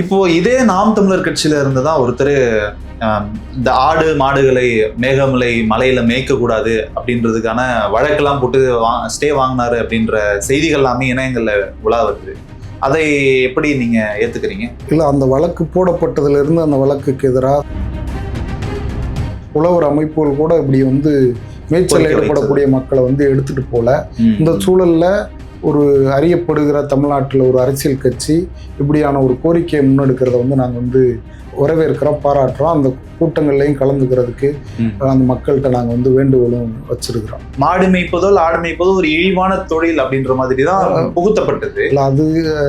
இப்போ இதே நாம் தமிழர் கட்சியில இருந்துதான் ஒருத்தர் இந்த ஆடு மாடுகளை மேகமலை மலையில மேய்க்க கூடாது அப்படின்றதுக்கான வழக்கெல்லாம் போட்டு ஸ்டே வாங்கினாரு அப்படின்ற செய்திகள் எல்லாமே இணையங்கள்ல உலா வருது. அதை எப்படி நீங்க ஏத்துக்கிறீங்க? இல்ல, அந்த வழக்கு போடப்பட்டதுல இருந்து அந்த வழக்குக்கு எதிராக உழவர் அமைப்புகள் கூட இப்படி மேய்ச்சல் ஈடுபடக்கூடிய மக்களை எடுத்துட்டு போல. இந்த சூழல்ல ஒரு அறியப்படுகிற தமிழ்நாட்டில் ஒரு அரசியல் கட்சி இப்படியான ஒரு கோரிக்கையை முன்னெடுக்கிறத நாங்கள் வரவேற்கிறோம், பாராட்டுறோம். அந்த கூட்டங்கள்லையும் கலந்துக்கிறதுக்கு அந்த மக்கள்கிட்ட நாங்கள் வேண்டுகோளும் வச்சிருக்கிறோம். மாடு மேய்ப்பதோ ஆடு மேய்ப்பதோ ஒரு இழிவான தொழில் அப்படின்ற மாதிரி தான் புகுத்தப்பட்டது. இல்லை, அது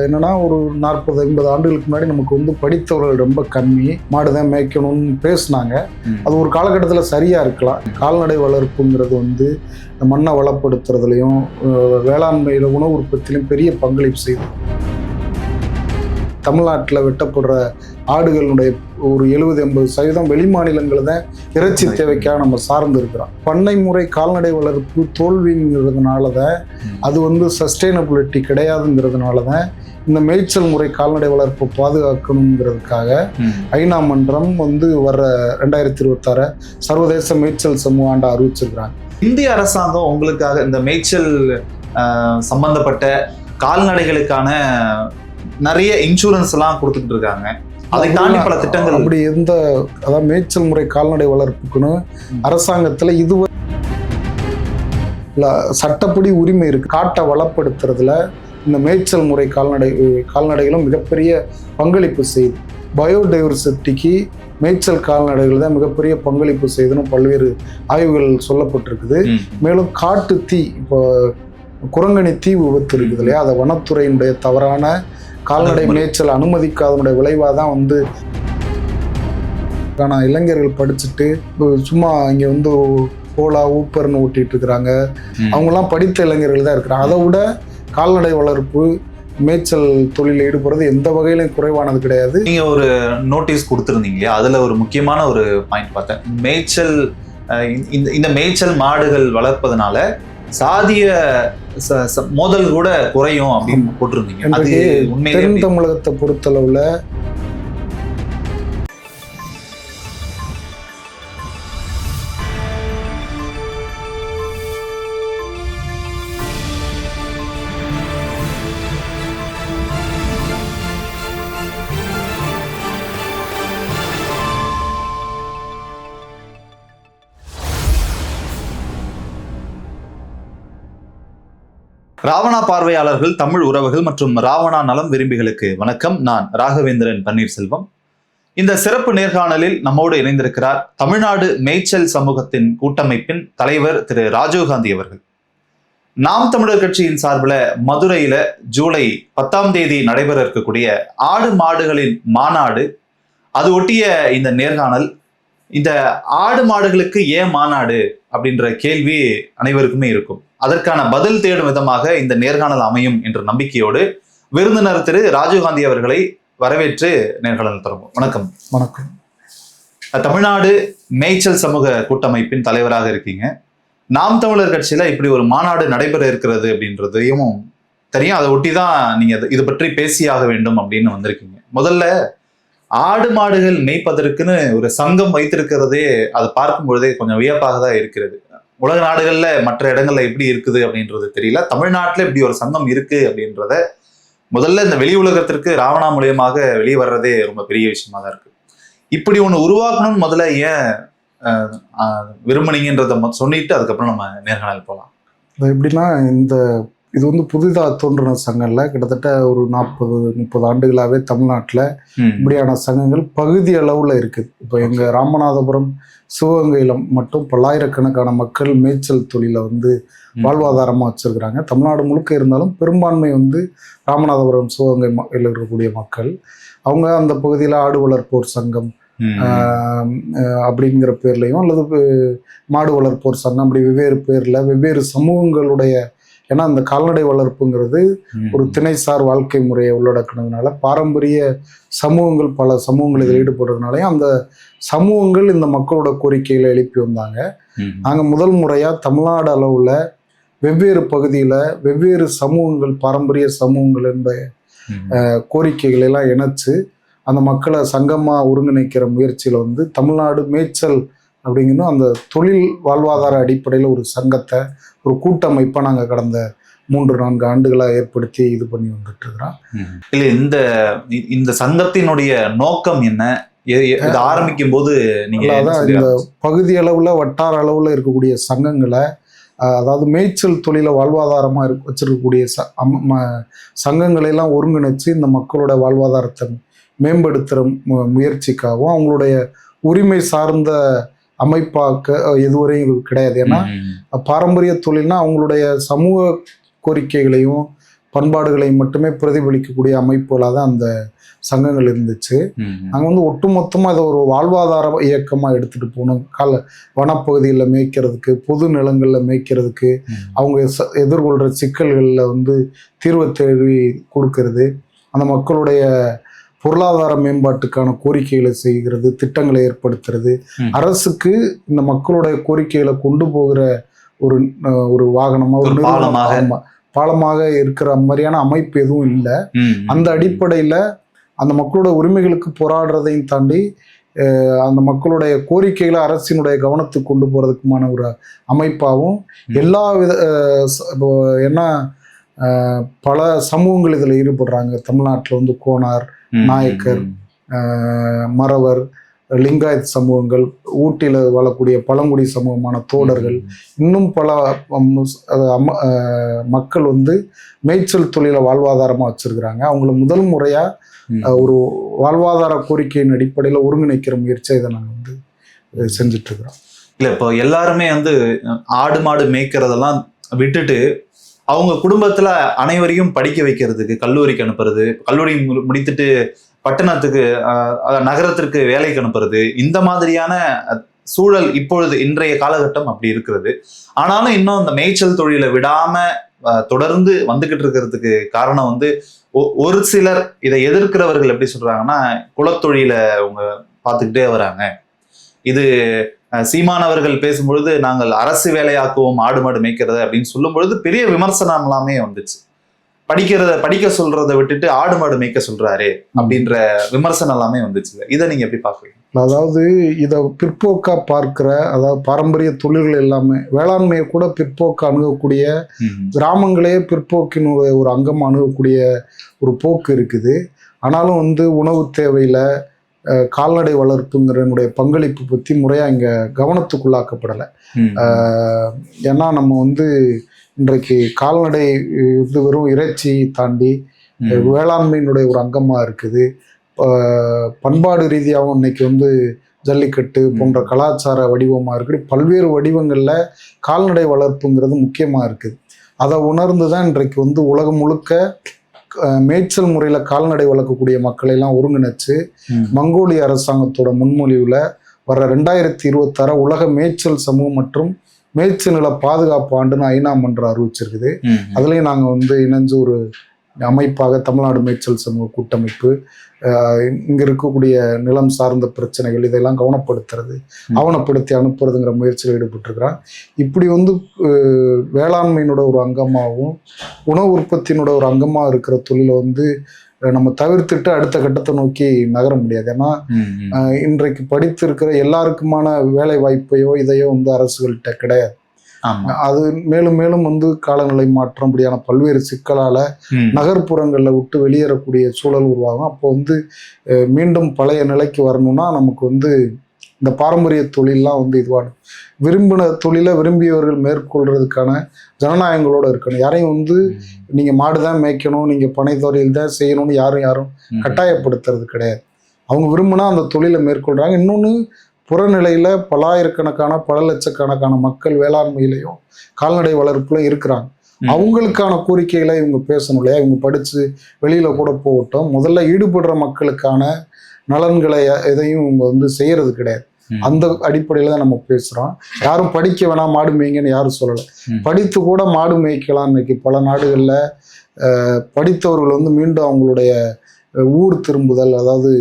என்னன்னா ஒரு 40-50 ஆண்டுகளுக்கு முன்னாடி நமக்கு படித்தவர்கள் ரொம்ப கம்மி, மாடுதான் மேய்க்கணும்னு பேசினாங்க. அது ஒரு காலகட்டத்தில் சரியா இருக்கலாம். கால்நடை வளர்ப்புங்கிறது மண்ணை வளப்படுத்துறதுலையும் வேளாண்மையில உணவு உற்பத்திலையும் பெரிய பங்களிப்பு செய்யுது. தமிழ்நாட்டில் வெட்டப்படுற ஆடுகளுடைய ஒரு 70-80% வெளி மாநிலங்கள் தான் இறைச்சி தேவைக்காக நம்ம சார்ந்து இருக்கிறோம். பண்ணை முறை கால்நடை வளர்ப்பு தோல்விங்கிறதுனால தான், அது சஸ்டைனபிலிட்டி கிடையாதுங்கிறதுனால தான் இந்த மேய்ச்சல் முறை கால்நடை வளர்ப்பை பாதுகாக்கணுங்கிறதுக்காக ஐநா மன்றம் வர்ற 2026 சர்வதேச மேய்ச்சல் சமூக ஆண்டை அறிவிச்சிருக்கிறாங்க. இந்திய அரசாங்கம் உங்களுக்காக இந்த மேய்ச்சல் சம்பந்தப்பட்ட கால்நடைகளுக்கான நிறைய இன்சூரன்ஸ் எல்லாம் கொடுத்துட்டு இருக்காங்க. அதை தாண்டி பல திட்டங்கள் அப்படி அதாவது மேய்ச்சல் முறை கால்நடை வளர்ப்புக்குன்னு அரசாங்கத்துல சட்டப்படி உரிமை இருக்கு. காட்டை வளப்படுத்துறதுல இந்த மேய்ச்சல் முறை கால்நடைகளும் மிகப்பெரிய பங்களிப்பு செய்யுது. பயோடைவர்சிட்டிக்கு மேய்ச்சல் கால்நடைகள் தான் மிகப்பெரிய பங்களிப்பு செய்யுதுன்னு பல்வேறு ஆய்வுகள் சொல்லப்பட்டிருக்குது. மேலும் காட்டு தீ, இப்போ குரங்கணி தீ விபத்து இருக்குது இல்லையா, அதை வனத்துறையினுடைய தவறான கால்நடை மேய்ச்சல் அனுமதிக்காதனுடைய விளைவாக தான் இளைஞர்கள் படிச்சுட்டு சும்மா இங்கே ஓலா ஊப்பர்னு ஓட்டிட்டு இருக்கிறாங்க. அவங்கெல்லாம் படித்த இளைஞர்கள் தான் இருக்கிறாங்க. அதை விட கால்நடை வளர்ப்பு மேய்ச்சல் தொழிலில் ஈடுபடுறது எந்த வகையிலும் குறைவானது கிடையாது. நீங்க ஒரு நோட்டீஸ் கொடுத்துருந்தீங்க, அதுல ஒரு முக்கியமான ஒரு பாயிண்ட் பார்த்தேன். மேய்ச்சல் இந்த மேய்ச்சல் மாடுகள் வளர்ப்பதனால சாதிய மோதல் கூட குறையும் அப்படின்னு போட்டிருந்தீங்க. அது தென் தமிழகத்தை பொறுத்தளவுல ராவணா பார்வையாளர்கள், தமிழ் உறவுகள் மற்றும் ராவணா நலம் விரும்பிகளுக்கு வணக்கம். நான் ராகவேந்திரன் பன்னீர்செல்வம். இந்த சிறப்பு நேர்காணலில் நம்மோடு இணைந்திருக்கிறார் தமிழ்நாடு மேய்ச்சல் சமூகத்தின் கூட்டமைப்பின் தலைவர் திரு ராஜீவ்காந்தி அவர்கள். நாம் தமிழர் கட்சியின் சார்பில் மதுரையில ஜூலை 10ஆம் தேதி நடைபெற இருக்கக்கூடிய ஆடு மாடுகளின் மாநாடு, அது ஒட்டிய இந்த நேர்காணல். இந்த ஆடு மாடுகளுக்கு ஏன் மாநாடு அப்படின்ற கேள்வி அனைவருக்குமே இருக்கும். அதற்கான பதில் தேடும் விதமாக இந்த நேர்காணல் அமையும் என்ற நம்பிக்கையோடு விருந்தினர் திரு ராஜீவ்காந்தி அவர்களை வரவேற்று நேர்காணல் தொடங்கும். வணக்கம். வணக்கம். தமிழ்நாடு மேய்ச்சல் சமூக கூட்டமைப்பின் தலைவராக இருக்கீங்க. நாம் தமிழர் கட்சியில இப்படி ஒரு மாநாடு நடைபெற இருக்கிறது அப்படின்றதையும் தெரியும். அதை ஒட்டி தான் நீங்க இது பற்றி பேசியாக வேண்டும் அப்படின்னு வந்திருக்கீங்க. முதல்ல ஆடு மாடுகள் மேய்ப்பதற்குன்னு ஒரு சங்கம் வைத்திருக்கிறதே, அதை பார்க்கும் பொழுதே கொஞ்சம் வியப்பாக தான் இருக்கிறது. உலக நாடுகள்ல மற்ற இடங்கள்ல எப்படி இருக்குது அப்படின்றது தெரியல. தமிழ்நாட்டுல இப்படி ஒரு சங்கம் இருக்கு அப்படின்றத முதல்ல இந்த வெளி உலகத்திற்கு ராவணா மூலியமாக வெளியே வர்றதே ரொம்ப பெரிய விஷயமா தான் இருக்கு. இப்படி ஒண்ணு உருவாக்கணும்னு முதல்ல ஏன் விரும்புனீங்கன்றத சொல்லிட்டு அதுக்கப்புறம் நம்ம நேர்காணல் போகலாம். எப்படின்னா, இது புதிதாக தோன்றின சங்கம்ல கிட்டத்தட்ட ஒரு 40-30 ஆண்டுகளாகவே தமிழ்நாட்டில் இப்படியான சங்கங்கள் பகுதி அளவில் இருக்குது. இப்போ எங்கள் ராமநாதபுரம் சிவகங்கையில் மட்டும் பல்லாயிரக்கணக்கான மக்கள் மேய்ச்சல் தொழிலை வாழ்வாதாரமாக வச்சுருக்கிறாங்க. தமிழ்நாடு முழுக்க இருந்தாலும் பெரும்பான்மை ராமநாதபுரம் சிவகங்கையில் இருக்கக்கூடிய மக்கள். அவங்க அந்த பகுதியில் ஆடு வளர்ப்போர் சங்கம் அப்படிங்கிற பேர்லையும் அல்லது மாடு வளர்ப்போர் சங்கம், அப்படி வெவ்வேறு பேரில் வெவ்வேறு சமூகங்களுடைய, ஏன்னா அந்த கால்நடை வளர்ப்புங்கிறது ஒரு திணைசார் வாழ்க்கை முறையை உள்ளடக்கினதுனால பாரம்பரிய சமூகங்கள், பல சமூகங்கள் இதில் ஈடுபடுறதுனாலையும் அந்த சமூகங்கள் இந்த மக்களோட கோரிக்கைகளை எழுப்பி வந்தாங்க. நாங்கள் முதல் முறையாக தமிழ்நாடு அளவில் வெவ்வேறு பகுதியில் வெவ்வேறு சமூகங்கள், பாரம்பரிய சமூகங்கள் என்ற கோரிக்கைகளை எல்லாம் இணைச்சு அந்த மக்களை சங்கமாக ஒருங்கிணைக்கிற முயற்சியில் வந்து தமிழ்நாடு மேய்ச்சல் அப்படிங்கிற அந்த தொழில் வாழ்வாதார அடிப்படையில் ஒரு சங்கத்தை, ஒரு கூட்டமைப்பை நாங்கள் கடந்த 3-4 ஆண்டுகளாக ஏற்படுத்தி இது பண்ணி வந்துட்டு இருக்கிறோம். இல்லை, இந்த சங்கத்தினுடைய நோக்கம் என்ன? இது ஆரம்பிக்கும் போது நீங்க அதான் இந்த பகுதி அளவில் வட்டார அளவில் இருக்கக்கூடிய சங்கங்களை, அதாவது மேய்ச்சல் தொழிலை வாழ்வாதாரமாக வச்சிருக்கக்கூடிய சங்கங்களெல்லாம் ஒருங்கிணைச்சு இந்த மக்களோட வாழ்வாதாரத்தை மேம்படுத்துகிற முயற்சிக்காகவும் அவங்களுடைய உரிமை சார்ந்த அமைப்பாக்க எதுவரையும் கிடையாது. ஏன்னா பாரம்பரிய தொழில்னா அவங்களுடைய சமூக கோரிக்கைகளையும் பண்பாடுகளையும் மட்டுமே பிரதிபலிக்கக்கூடிய அமைப்புகளாக தான் அந்த சங்கங்கள் இருந்துச்சு. நாங்கள் வந்து ஒட்டுமொத்தமாக அதை ஒரு வாழ்வாதார இயக்கமாக எடுத்துகிட்டு போகணும். வனப்பகுதிகளில் மேய்க்கிறதுக்கு, பொது நிலங்களில் மேய்க்கிறதுக்கு, அவங்க எதிர்கொள்கிற சிக்கல்களில் வந்து தீர்வை தேடி கொடுக்கறது, அந்த மக்களுடைய பொருளாதார மேம்பாட்டுக்கான கோரிக்கைகளை செய்கிறது, திட்டங்களை ஏற்படுத்துறது, அரசுக்கு இந்த மக்களுடைய கோரிக்கைகளை கொண்டு போகிற ஒரு வாகனமாக, ஒரு பாலமாக இருக்கிற மாதிரியான அமைப்பு எதுவும் இல்லை. அந்த அடிப்படையில் அந்த மக்களோட உரிமைகளுக்கு போராடுறதையும் தாண்டி அந்த மக்களுடைய கோரிக்கைகளை அரசினுடைய கவனத்துக்கு கொண்டு போகிறதுக்குமான ஒரு அமைப்பாகவும் எல்லா வித ஏன்னா பல சமூகங்கள் இதில் ஈடுபடுறாங்க. தமிழ்நாட்டில் வந்து கோனார், நாயக்கர், மறவர், லிங்காயத் சமூகங்கள், ஊட்டியில் வாழக்கூடிய பழங்குடி சமூகமான தோடர்கள், இன்னும் பல மக்கள் வந்து மேய்ச்சல் தொழிலை வாழ்வாதாரமாக வச்சிருக்கிறாங்க. அவங்கள முதல் முறையாக ஒரு வாழ்வாதார கோரிக்கையின் அடிப்படையில் ஒருங்கிணைக்கிற முயற்சியை இதை நாங்கள் வந்து செஞ்சுட்டு இருக்கிறோம். இல்லை, இப்போ எல்லாருமே வந்து ஆடு மாடு மேய்க்கிறதெல்லாம் விட்டுட்டு அவங்க குடும்பத்துல அனைவரையும் படிக்க வைக்கிறதுக்கு கல்லூரிக்கு அனுப்புறது, கல்லூரி முடித்துட்டு பட்டணத்துக்கு நகரத்திற்கு வேலைக்கு அனுப்புறது, இந்த மாதிரியான சூழல் இப்பொழுது இன்றைய காலகட்டம் அப்படி இருக்கிறது. ஆனாலும் இன்னும் அந்த மேய்ச்சல் தொழிலை விடாம தொடர்ந்து வந்துகிட்டு இருக்கிறதுக்கு காரணம் வந்து ஒரு சிலர் இதை எதிர்க்கிறவர்கள் எப்படி சொல்றாங்கன்னா, குலத்தொழில அவங்க பார்த்துக்கிட்டே வராங்க. இது சீமானவர்கள் பேசும்பொழுது நாங்கள் அரசு வேலையாக்குவோம் ஆடு மாடு மேய்க்கிறத அப்படின்னு சொல்லும் பொழுது பெரிய விமர்சனம் எல்லாமே வந்துச்சு. படிக்க சொல்றதை விட்டுட்டு ஆடு மாடு மேய்க்க சொல்றாரு அப்படின்ற விமர்சனம் எல்லாமே வந்துச்சு. இதை நீங்க எப்படி பாக்குறீங்க? அதாவது இதை பிற்போக்கா பார்க்கிற, அதாவது பாரம்பரிய தொழில்கள் எல்லாமே, வேளாண்மையை கூட பிற்போக்கு அணுகக்கூடிய, கிராமங்களே பிற்போக்கினுடைய ஒரு அங்கம் அணுகக்கூடிய ஒரு போக்கு இருக்குது. ஆனாலும் வந்து உணவு தேவையில கால்நடை வளர்ப்புங்கிறனுடைய பங்களிப்பு பற்றி முறையாக இங்கே கவனத்துக்குள்ளாக்கப்படலை. ஏன்னா நம்ம வந்து இன்றைக்கு கால்நடை இது வெறும் இறைச்சி தாண்டி வேளாண்மையினுடைய ஒரு அங்கமாக இருக்குது. பண்பாடு ரீதியாகவும் இன்னைக்கு வந்து ஜல்லிக்கட்டு போன்ற கலாச்சார வடிவமாக இருக்குது. பல்வேறு வடிவங்களில் கால்நடை வளர்ப்புங்கிறது முக்கியமாக இருக்குது. அதை உணர்ந்து தான் இன்றைக்கு வந்து உலகம் முழுக்க மேய்ச்சல் முறையில் கால்நடை வளர்க்கக்கூடிய மக்களை எல்லாம் ஒருங்கிணைச்சு மங்கோலிய அரசாங்கத்தோட முன்மொழிவில் வர 2026 உலக மேய்ச்சல் சமூகம் மற்றும் மேய்ச்சல் நில பாதுகாப்பு ஆண்டுன்னு ஐநா மன்றம் அறிவிச்சிருக்குது. அதுலேயும் நாங்கள் வந்து இணைஞ்சு ஒரு அமைப்பாக தமிழ்நாடு மேய்ச்சல் சமூக கூட்டமைப்பு இங்கே இருக்கக்கூடிய நிலம் சார்ந்த பிரச்சனைகள் இதெல்லாம் கவனப்படுத்துறது, ஆவணப்படுத்தி அனுப்புறதுங்கிற முயற்சியில் ஈடுபட்டிருக்கிறான். இப்படி வந்து வேளாண்மையினோட ஒரு அங்கமாகவும் உணவு உற்பத்தியினோட ஒரு அங்கமாக இருக்கிற தொழிலை வந்து நம்ம தவிர்த்துட்டு அடுத்த கட்டத்தை நோக்கி நகர முடியாது. ஏன்னா இன்றைக்கு படித்திருக்கிற எல்லாருக்குமான வேலை வாய்ப்பையோ இதையோ வந்து அரசுகள்கிட்ட கிடையாது. அது மேலும் மேலும் வந்து காலநிலை மாற்றம் அப்படியான பல்வேறு சிக்கலால நகர்ப்புறங்களில் விட்டு வெளியேறக்கூடிய சூழல் உருவாகும். அப்போ வந்து மீண்டும் பழைய நிலைக்கு வரணும்னா நமக்கு வந்து இந்த பாரம்பரிய தொழிலெலாம் வந்து இதுவாகும். விரும்பின தொழிலை விரும்பியவர்கள் மேற்கொள்றதுக்கான ஜனநாயகங்களோட இருக்கணும். யாரையும் வந்து நீங்கள் மாடு தான் மேய்க்கணும், நீங்கள் பனை தொழில் தான் செய்யணும்னு யாரும் கட்டாயப்படுத்துறது கிடையாது. அவங்க விரும்பினா அந்த தொழிலை மேற்கொள்கிறாங்க. இன்னொன்று, புறநிலையில் பல லட்சக்கணக்கான மக்கள் வேளாண்மையிலையும் கால்நடை வளர்ப்புலையும் இருக்கிறாங்க. அவங்களுக்கான கோரிக்கைகளை இவங்க பேசணும் இல்லையா? இவங்க படித்து வெளியில் கூட போகட்டும். முதல்ல ஈடுபடுற மக்களுக்கான நலன்களை எதையும் இவங்க வந்து செய்யறது கிடையாது. அந்த அடிப்படையில் தான் நம்ம பேசுகிறோம். யாரும் படிக்க வேணாம் மாடு மேய்ங்கன்னு யாரும் சொல்லலை. படித்து கூட மாடு மேய்க்கலாம். இன்னைக்கு பல நாடுகளில் படித்தவர்கள் வந்து மீண்டும் அவங்களுடைய ஊர் திரும்புதல், அதாவது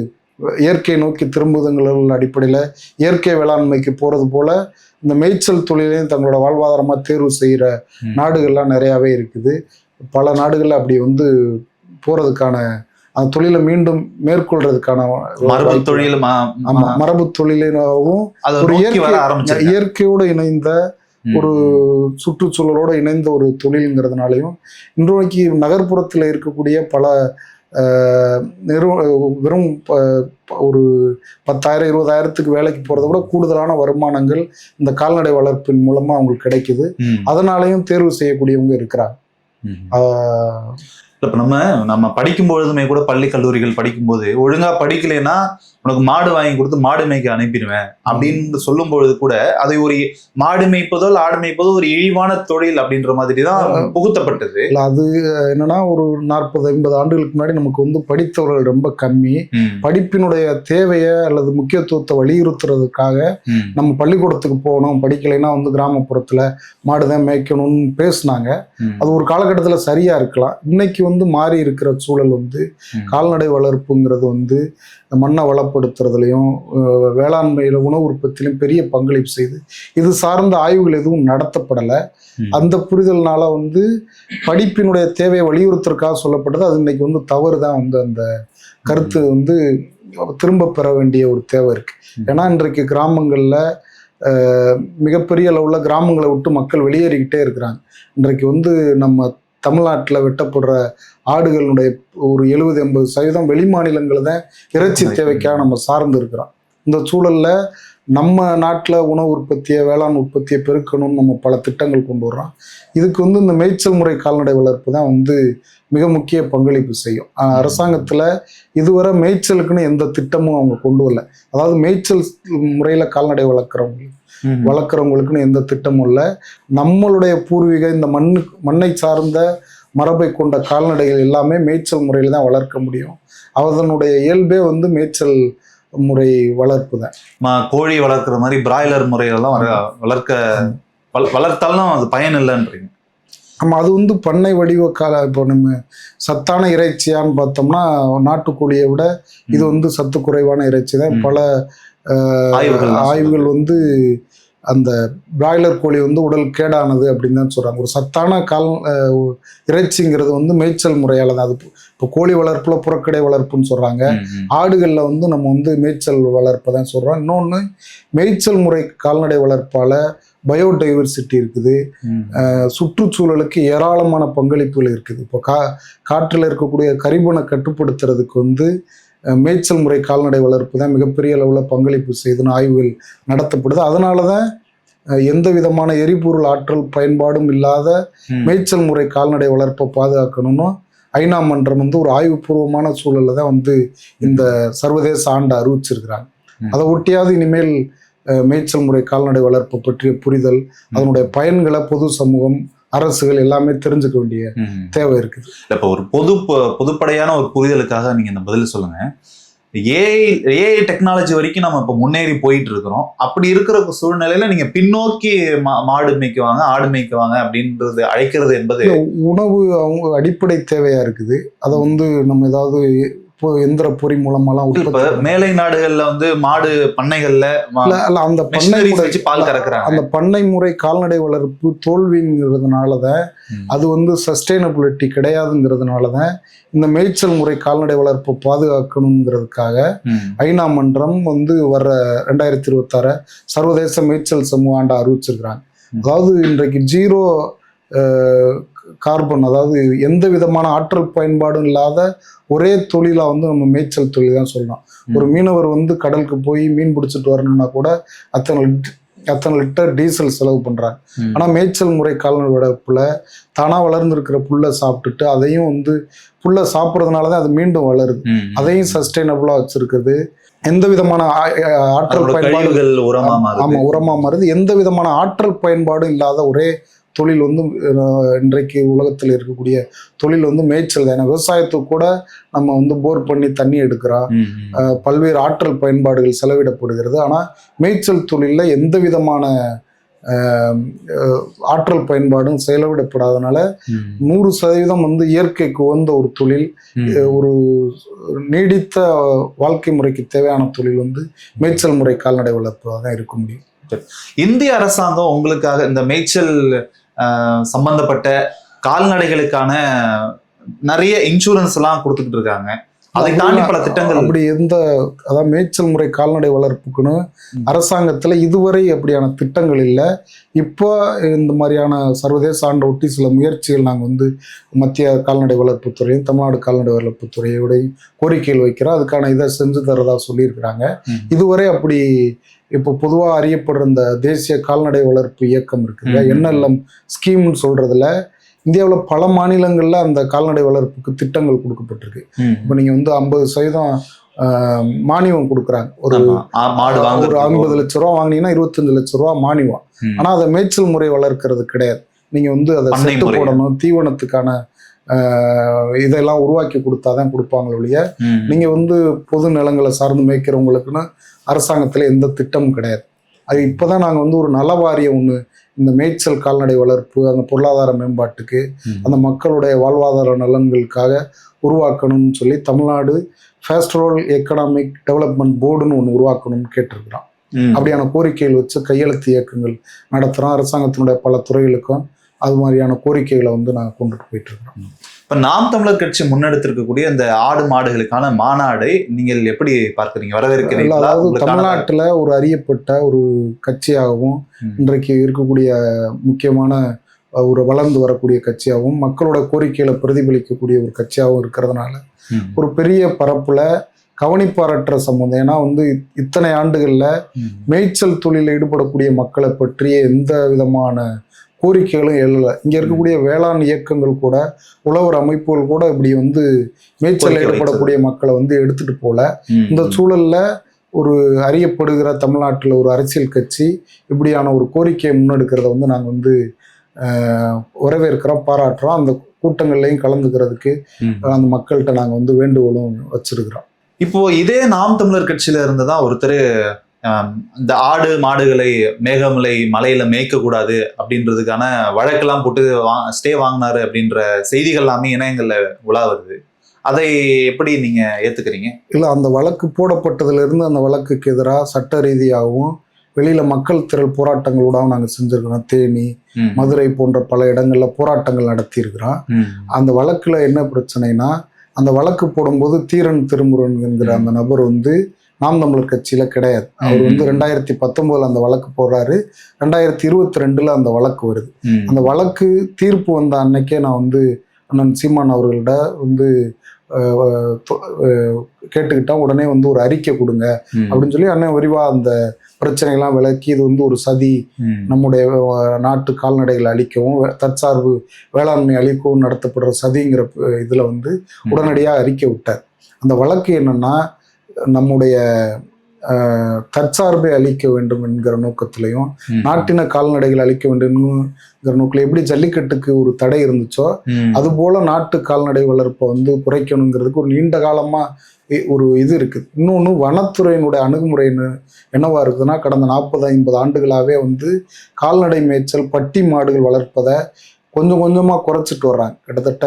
இயற்கை நோக்கி திரும்புதல்கள் அடிப்படையில் இயற்கை வேளாண்மைக்கு போகிறது போல இந்த மேய்ச்சல் தொழிலையும் தங்களோட வாழ்வாதாரமாக தேர்வு செய்கிற நாடுகள்லாம் நிறையாவே இருக்குது. பல நாடுகளில் அப்படி வந்து போகிறதுக்கான அந்த தொழிலை மீண்டும் மேற்கொள்றதுக்கான மரபு தொழில் ஆமா மரபு தொழிலாகவும் ஒரு இயற்கையோடு இணைந்த ஒரு சுற்றுச்சூழலோடு இணைந்த ஒரு தொழில்ங்கிறதுனாலையும் இன்றைக்கு நகர்ப்புறத்தில் இருக்கக்கூடிய பல வெறும் ஒரு 10,000 20,000க்கு வேலைக்கு போறதை விட கூடுதலான வருமானங்கள் இந்த கால்நடை வளர்ப்பின் மூலமா அவங்களுக்கு கிடைக்குது. அதனாலையும் தேர்வு செய்யக்கூடியவங்க இருக்கிறாங்க. இப்ப நம்ம படிக்கும் பொழுதுமே கூட பள்ளி கல்லூரிகள் படிக்கும்போது ஒழுங்கா படிக்கலைன்னா உனக்கு மாடு வாங்கி கொடுத்து மாடு மேய்க்க அனுப்பிடுவேன் அப்படின்னு சொல்லும் பொழுது கூட அதை ஒரு மாடு மேய்ப்பதோ ஆடு மேய்ப்பதோ ஒரு இழிவான தொழில் அப்படின்ற மாதிரி தான் புகுத்தப்பட்டது. இல்ல அது என்னன்னா ஒரு 40-50 ஆண்டுகளுக்கு முன்னாடி நமக்கு வந்து படித்தவர்கள் ரொம்ப கம்மி. படிப்பினுடைய தேவையை அல்லது முக்கியத்துவத்தை வலியுறுத்துறதுக்காக நம்ம பள்ளிக்கூடத்துக்கு போகணும், படிக்கலைன்னா வந்து கிராமப்புறத்துல மாடுதான் மேய்க்கணும்னு பேசினாங்க. அது ஒரு காலகட்டத்தில் சரியா இருக்கலாம். இன்னைக்கு வந்து மாறி இருக்கிற சூழல் வந்து கால்நடை வளர்ப்புங்கிறது வந்து மண்ணை வளப்படுத்துறதுலையும் வேளாண்மையில உணவு உற்பத்தியிலும் பெரிய பங்களிப்பு செய்து இது சார்ந்த ஆய்வுகள் எதுவும் நடத்தப்படலை. அந்த புரிதல்னால வந்து படிப்பினுடைய தேவையை வலியுறுத்துறதுக்காக சொல்லப்பட்டது. அது இன்னைக்கு வந்து தவறு தான். வந்து அந்த கருத்து வந்து திரும்ப பெற வேண்டிய ஒரு தேவை இருக்கு. ஏன்னா இன்றைக்கு கிராமங்கள்ல மிகப்பெரிய அளவுல கிராமங்களை விட்டு மக்கள் வெளியேறிக்கிட்டே இருக்கிறாங்க. இன்றைக்கு வந்து நம்ம தமிழ்நாட்டில் வெட்டப்படுற ஆடுகளுடைய ஒரு 70-80% வெளி மாநிலங்கள் தான் இறைச்சி தேவைக்காக நம்ம சார்ந்து இருக்கிறோம். இந்த சூழல்ல நம்ம நாட்டில் உணவு உற்பத்தியை வேளாண் உற்பத்தியை பெருக்கணும்னு நம்ம பல திட்டங்கள் கொண்டு வர்றோம். இதுக்கு வந்து இந்த மேய்ச்சல் முறை கால்நடை வளர்ப்பு தான் வந்து மிக முக்கிய பங்களிப்பு செய்யும். அரசாங்கத்தில் இதுவரை மேய்ச்சலுக்குன்னு எந்த திட்டமும் அவங்க கொண்டு வரல. அதாவது மேய்ச்சல் முறையில் கால்நடை வளர்க்குறவங்களுக்குன்னு எந்த திட்டமும் இல்லை. நம்மளுடைய பூர்வீக இந்த மண்ணை சார்ந்த மரபை கொண்ட கால்நடைகள் எல்லாமே மேய்ச்சல் முறையில் தான் வளர்க்க முடியும். அதனுடைய இயல்பே வந்து மேய்ச்சல் முறை வளர்ப்பு தான். கோழி வளர்க்குற மாதிரி பிராய்லர் முறையெல்லாம் வளர்த்தாலும் அது பயன் இல்லைன்றீங்க. ஆமாம், அது வந்து பண்ணை வடிவ இப்போ நம்ம சத்தான இறைச்சியான்னு பார்த்தோம்னா நாட்டுக்கோழியை விட இது வந்து சத்து குறைவான இறைச்சி தான். பல ஆய்வுகள் வந்து அந்த பிராய்லர் கோழி வந்து உடல் கேடானது அப்படின்னு தான் சொல்றாங்க. ஒரு சத்தான இறைச்சிங்கிறது வந்து மேய்ச்சல் முறையால தான். அது இப்போ கோழி வளர்ப்புல புறக்கடை வளர்ப்புன்னு சொல்றாங்க. ஆடுகளில் வந்து நம்ம வந்து மேய்ச்சல் வளர்ப்பை தான் சொல்றோம். இன்னொன்று மேய்ச்சல் முறை கால்நடை வளர்ப்பால பயோடைவர்சிட்டி இருக்குது. சுற்றுச்சூழலுக்கு ஏராளமான பங்களிப்புகள் இருக்குது. இப்போ காற்றில் இருக்கக்கூடிய கரிபனை கட்டுப்படுத்துறதுக்கு வந்து மேய்ச்சல் முறை கால்நடை வளர்ப்பு தான் மிகப்பெரிய அளவில் பங்களிப்பு செய்துன்னு ஆய்வுகள் நடத்தப்படுது. அதனால தான் எந்த விதமான எரிபொருள் ஆற்றல் பயன்பாடும் இல்லாத மேய்ச்சல் முறை கால்நடை வளர்ப்பை பாதுகாக்கணும்னு ஐநா மன்றம் வந்து ஒரு ஆய்வுபூர்வமான சூழலில் தான் வந்து இந்த சர்வதேச ஆண்டை அறிவிச்சிருக்கிறாங்க. அதை ஒட்டியாவது இனிமேல் மேய்ச்சல் முறை கால்நடை வளர்ப்பு பற்றிய புரிதல், அதனுடைய பயன்களை பொது சமூகம் அரசுகள் எல்லாமே தெரிஞ்சுக்க வேண்டிய தேவை இருக்குது. இப்போ ஒரு பொதுப்படையான ஒரு புரிதலுக்காக நீங்க இந்த பதில் சொல்லுங்க. ஏஐ டெக்னாலஜி வரைக்கும் நம்ம இப்போ முன்னேறி போயிட்டு இருக்கிறோம். அப்படி இருக்கிற சூழ்நிலையில நீங்க பின்னோக்கி மாடு மேய்க்குவாங்க ஆடு மேய்க்குவாங்க அப்படின்றது அழைக்கிறது என்பது உணவு அவங்க அடிப்படை தேவையா இருக்குது. அதை வந்து நம்ம ஏதாவது எந்திர பொறி மூலமாலாம் மேலை நாடுகள்ல வந்து மாடு பண்ணைகள்ல அந்த பண்ணை வச்சு பால் கறக்குறாங்க. அந்த பண்ணை முறை கால்நடை வளர்ப்பு தோல்விங்கிறதுனாலதான், அது வந்து சஸ்டைனபிலிட்டி கிடையாதுங்கிறதுனாலதான் இந்த மேய்ச்சல் முறை கால்நடை வளர்ப்பை பாதுகாக்கணுங்கிறதுக்காக ஐநா மன்றம் வந்து வர்ற 2026 சர்வதேச மேய்ச்சல் சமூக ஆண்டை அறிவிச்சிருக்கிறாங்க. அதாவது இன்றைக்கு 0 கார்பன், அதாவது எந்த விதமான ஆற்றல் பயன்பாடும் இல்லாத ஒரே தொழிலா வந்து நம்ம மேய்ச்சல் தொழில் தான் சொல்லலாம். ஒரு மீனவர் வந்து கடலுக்கு போய் மீன் பிடிச்சிட்டு வரணும்னா கூட அத்தனை லிட்டர் டீசல் செலவு பண்றாங்க. ஆனா மேய்ச்சல் முறை கால்நடை வளர்ப்புல தானா வளர்ந்துருக்கிற புல்லை சாப்பிட்டுட்டு அதையும் வந்து புல்லை சாப்பிட்றதுனாலதான் அது மீண்டும் வளருது. அதையும் சஸ்டைனபிளா வச்சிருக்குது. எந்த விதமான ஆற்றல் பயன்பாடுகள் உரமா மாறுது. எந்த விதமான ஆற்றல் பயன்பாடும் இல்லாத ஒரே தொழில் வந்து இன்றைக்கு உலகத்தில் இருக்கக்கூடிய தொழில் வந்து மேய்ச்சல் தான். விவசாயத்துக்கு கூட நம்ம வந்து போர் பண்ணி தண்ணி எடுக்கிறோம், பல்வேறு ஆற்றல் பயன்பாடுகள் செலவிடப்படுகிறது. ஆனால் மேய்ச்சல் தொழிலில் எந்த விதமான ஆற்றல் பயன்பாடும் செலவிடப்படாதனால 100% வந்து இயற்கைக்கு உகந்த ஒரு தொழில், ஒரு நீடித்த வாழ்க்கை முறைக்கு தேவையான தொழில் வந்து மேய்ச்சல் முறை கால்நடை வளர்ப்பாக தான் இருக்க முடியும். இந்திய அரசாங்கம் உங்களுக்காக இந்த மேய்ச்சல் சம்பந்தப்பட்ட கால்நடைகளுக்கான நிறைய இன்சூரன்ஸ் எல்லாம் கொடுத்துக்கிட்டு இருக்காங்க. அதை தாண்டி பல திட்டங்கள் அப்படி அதாவது மேய்ச்சல் முறை கால்நடை வளர்ப்புக்குன்னு அரசாங்கத்துல இதுவரை அப்படியான திட்டங்கள் இல்லை. இப்போ இந்த மாதிரியான சர்வதேச ஆண்டை ஒட்டி சில முயற்சிகள் நாங்கள் மத்திய கால்நடை வளர்ப்புத்துறையும் தமிழ்நாடு கால்நடை வளர்ப்புத்துறையோட கோரிக்கைகள் வைக்கிறோம். அதுக்கான இதை செஞ்சு தரதா சொல்லியிருக்கிறாங்க. இதுவரை அப்படி இப்போ பொதுவாக அறியப்படுற இந்த தேசிய கால்நடை வளர்ப்பு இயக்கம் இருக்குது, NLM ஸ்கீம்னு சொல்றதுல இந்தியாவில் பல மாநிலங்கள்ல அந்த கால்நடை வளர்ப்புக்கு திட்டங்கள் கொடுக்கப்பட்டிருக்கு. இப்போ நீங்க 50% மானியம் கொடுக்குறாங்க. ஒரு 50 லட்ச ரூபா வாங்கினீங்கன்னா 25 லட்ச ரூபா மானியம். ஆனா அதை மேய்ச்சல் முறை வளர்க்கறது கிடையாது. நீங்க அதை செட்டு போடணும், தீவனத்துக்கான இதெல்லாம் உருவாக்கி கொடுத்தாதான் கொடுப்பாங்க ஒழிய நீங்க பொது நிலங்களை சார்ந்து மேய்க்கிறவங்களுக்குன்னு அரசாங்கத்துல எந்த திட்டமும் கிடையாது. அது இப்பதான் நாங்க ஒரு நலவாரியம் இந்த மேய்ச்சல் கால்நடை வளர்ப்பு அந்த பொருளாதார மேம்பாட்டுக்கு அந்த மக்களுடைய வாழ்வாதார நலன்களுக்காக உருவாக்கணும்னு சொல்லி தமிழ்நாடு பேஸ்டரல் எக்கனாமிக் டெவலப்மெண்ட் போர்டுன்னு ஒன்று உருவாக்கணும்னு கேட்டிருக்கிறோம். அப்படியான கோரிக்கைகள் வச்சு கையெழுத்து இயக்கங்கள் நடத்துகிறோம். அரசாங்கத்தினுடைய பல துறைகளுக்கும் அது மாதிரியான கோரிக்கைகளை நாங்கள் கொண்டுட்டு போயிட்டு இருக்கோம். இப்ப நாம் தமிழர் கட்சி முன்னெடுத்திருக்கக்கூடிய இந்த ஆடு மாடுகளுக்கான மாநாடை நீங்கள் எப்படி பார்க்குறீங்க, வரவேற்கிறீங்களா? அதாவது தமிழ்நாட்டுல ஒரு அறியப்பட்ட ஒரு கட்சியாகவும் இன்றைக்கு இருக்கக்கூடிய முக்கியமான ஒரு வளர்ந்து வரக்கூடிய கட்சியாகவும் மக்களோட கோரிக்கைகளை பிரதிபலிக்கக்கூடிய ஒரு கட்சியாகவும் இருக்கிறதுனால ஒரு பெரிய பரப்புல கவனிப்பாரற்ற சம்பந்தம். ஏன்னா இத்தனை ஆண்டுகள்ல மேய்ச்சல் தொழிலில் ஈடுபடக்கூடிய மக்களை பற்றிய எந்த விதமான கோரிக்கைகளும் எழல. இங்க இருக்கக்கூடிய வேளாண் இயக்கங்கள் கூட, உழவர் அமைப்புகள் கூட இப்படி மேய்ச்சல் ஈடுபடக்கூடிய மக்களை எடுத்துட்டு போல. இந்த சூழல்ல ஒரு அறியப்படுகிற தமிழ்நாட்டில் ஒரு அரசியல் கட்சி இப்படியான ஒரு கோரிக்கையை முன்னெடுக்கிறத நாங்கள் வரவேற்கிறோம், பாராட்டுறோம். அந்த கூட்டங்கள்லையும் கலந்துக்கிறதுக்கு அந்த மக்கள்கிட்ட நாங்கள் வேண்டுகோளும் வச்சிருக்கிறோம். இப்போ இதே நாம் தமிழர் கட்சியில இருந்துதான் ஒருத்தர் இந்த ஆடு மாடுகளை மேகமலை மலையில மேய்க்க கூடாது அப்படின்றதுக்கான வழக்கெல்லாம் போட்டு ஸ்டே வாங்கினாரு அப்படின்ற செய்திகள் எல்லாமே இணையங்கள்ல உலா வருது. அதை எப்படி நீங்க ஏத்துக்கிறீங்க? இல்ல, அந்த வழக்கு போடப்பட்டதுல இருந்து அந்த வழக்குக்கு எதிராக சட்ட ரீதியாகவும் வெளியில மக்கள் திரள் போராட்டங்களோட நாங்கள் செஞ்சிருக்கிறோம். தேனி, மதுரை போன்ற பல இடங்கள்ல போராட்டங்கள் நடத்தி இருக்கிறோம். அந்த வழக்குல என்ன பிரச்சனைனா, அந்த வழக்கு போடும்போது தீரன் திருமுருகன் என்கிற அந்த நபர் நாம் தமிழர் கட்சியில கிடையாது. அவர் 2019 அந்த வழக்கு போடுறாரு. 2022 அந்த வழக்கு வருது. அந்த வழக்கு தீர்ப்பு வந்த அன்னைக்கே நான் அண்ணன் சீமான் அவர்கள்ட கேட்டுக்கிட்டா உடனே ஒரு அறிக்கை கொடுங்க அப்படின்னு சொல்லி அண்ணன் விரிவா அந்த பிரச்சனைகள்லாம் விளக்கி இது ஒரு சதி, நம்முடைய நாட்டு கால்நடைகளை அழிக்கவும் தற்சார்பு வேளாண்மை அழிக்கவும் நடத்தப்படுற சதிங்கிற இதுல உடனடியாக அறிக்கை விட்டார். அந்த வழக்கு என்னன்னா, நம்முடைய தற்சார்பை அழிக்க வேண்டும் என்கிற நோக்கத்திலையும் நாட்டின கால்நடைகள் அழிக்க வேண்டும்ங்கிற நோக்கில எப்படி ஜல்லிக்கட்டுக்கு ஒரு தடை இருந்துச்சோ அது போல நாட்டு கால்நடை வளர்ப்பை குறைக்கணுங்கிறதுக்கு ஒரு நீண்ட காலமா ஒரு இது இருக்குது. இன்னொன்று, வனத்துறையினுடைய அணுகுமுறை என்னவா இருக்குதுன்னா, கடந்த 40-50 ஆண்டுகளாகவே கால்நடை மேய்ச்சல் பட்டி மாடுகள் வளர்ப்பதை கொஞ்சம் கொஞ்சமா குறைச்சிட்டு வர்றாங்க. கிட்டத்தட்ட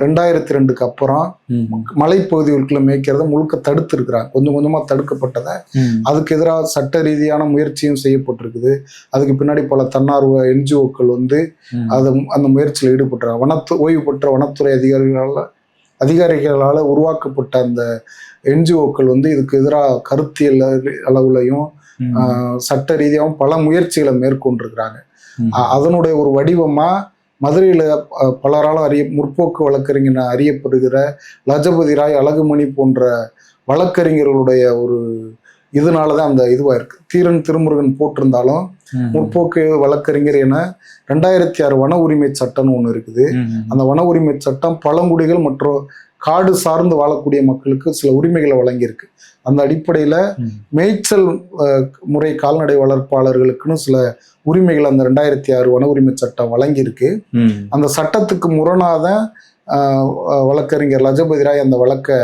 2002க்கு அப்புறம் மலைப்பகுதிகளுக்குள்ள மேய்க்கிறத முழுக்க தடுத்து இருக்கிறாங்க. கொஞ்சம் கொஞ்சமா தடுக்கப்பட்டதை அதுக்கு எதிராக சட்ட ரீதியான முயற்சியும் செய்யப்பட்டிருக்குது. அதுக்கு பின்னாடி பல தன்னார்வ NGOக்கள் அந்த முயற்சியில் ஈடுபட்டுறாங்க. ஓய்வு பெற்ற வனத்துறை அதிகாரிகளால் உருவாக்கப்பட்ட அந்த NGOக்கள் இதுக்கு எதிராக கருத்தியல் அளவுலையும் சட்ட ரீதியாகவும் பல முயற்சிகளை மேற்கொண்டிருக்கிறாங்க. அதனுடைய ஒரு வடிவமா மதுரையில் பலரால் முற்போக்கு வழக்கறிஞர் அறியப்படுகிற லஜபதி ராய், அழகுமணி போன்ற வழக்கறிஞர்களுடைய ஒரு இதனாலதான் அந்த இதுவா இருக்கு. தீரன் திருமுருகன் போட்டிருந்தாலும் முற்போக்கு வழக்கறிஞர் என 2006 வன உரிமை சட்டம்னு ஒண்ணு இருக்குது. அந்த வன உரிமை சட்டம் பழங்குடிகள் மற்றும் காடு சார்ந்து வாழக்கூடிய மக்களுக்கு சில உரிமைகளை வழங்கியிருக்கு. அந்த அடிப்படையில மேய்ச்சல் முறை கால்நடை வளர்ப்பாளர்களுக்குன்னு சில உரிமைகள் அந்த 2006 வன உரிமை சட்டம் வழங்கியிருக்கு. அந்த சட்டத்துக்கு முரணாத வழக்கறிஞர் லஜபதி ராய் அந்த வழக்கை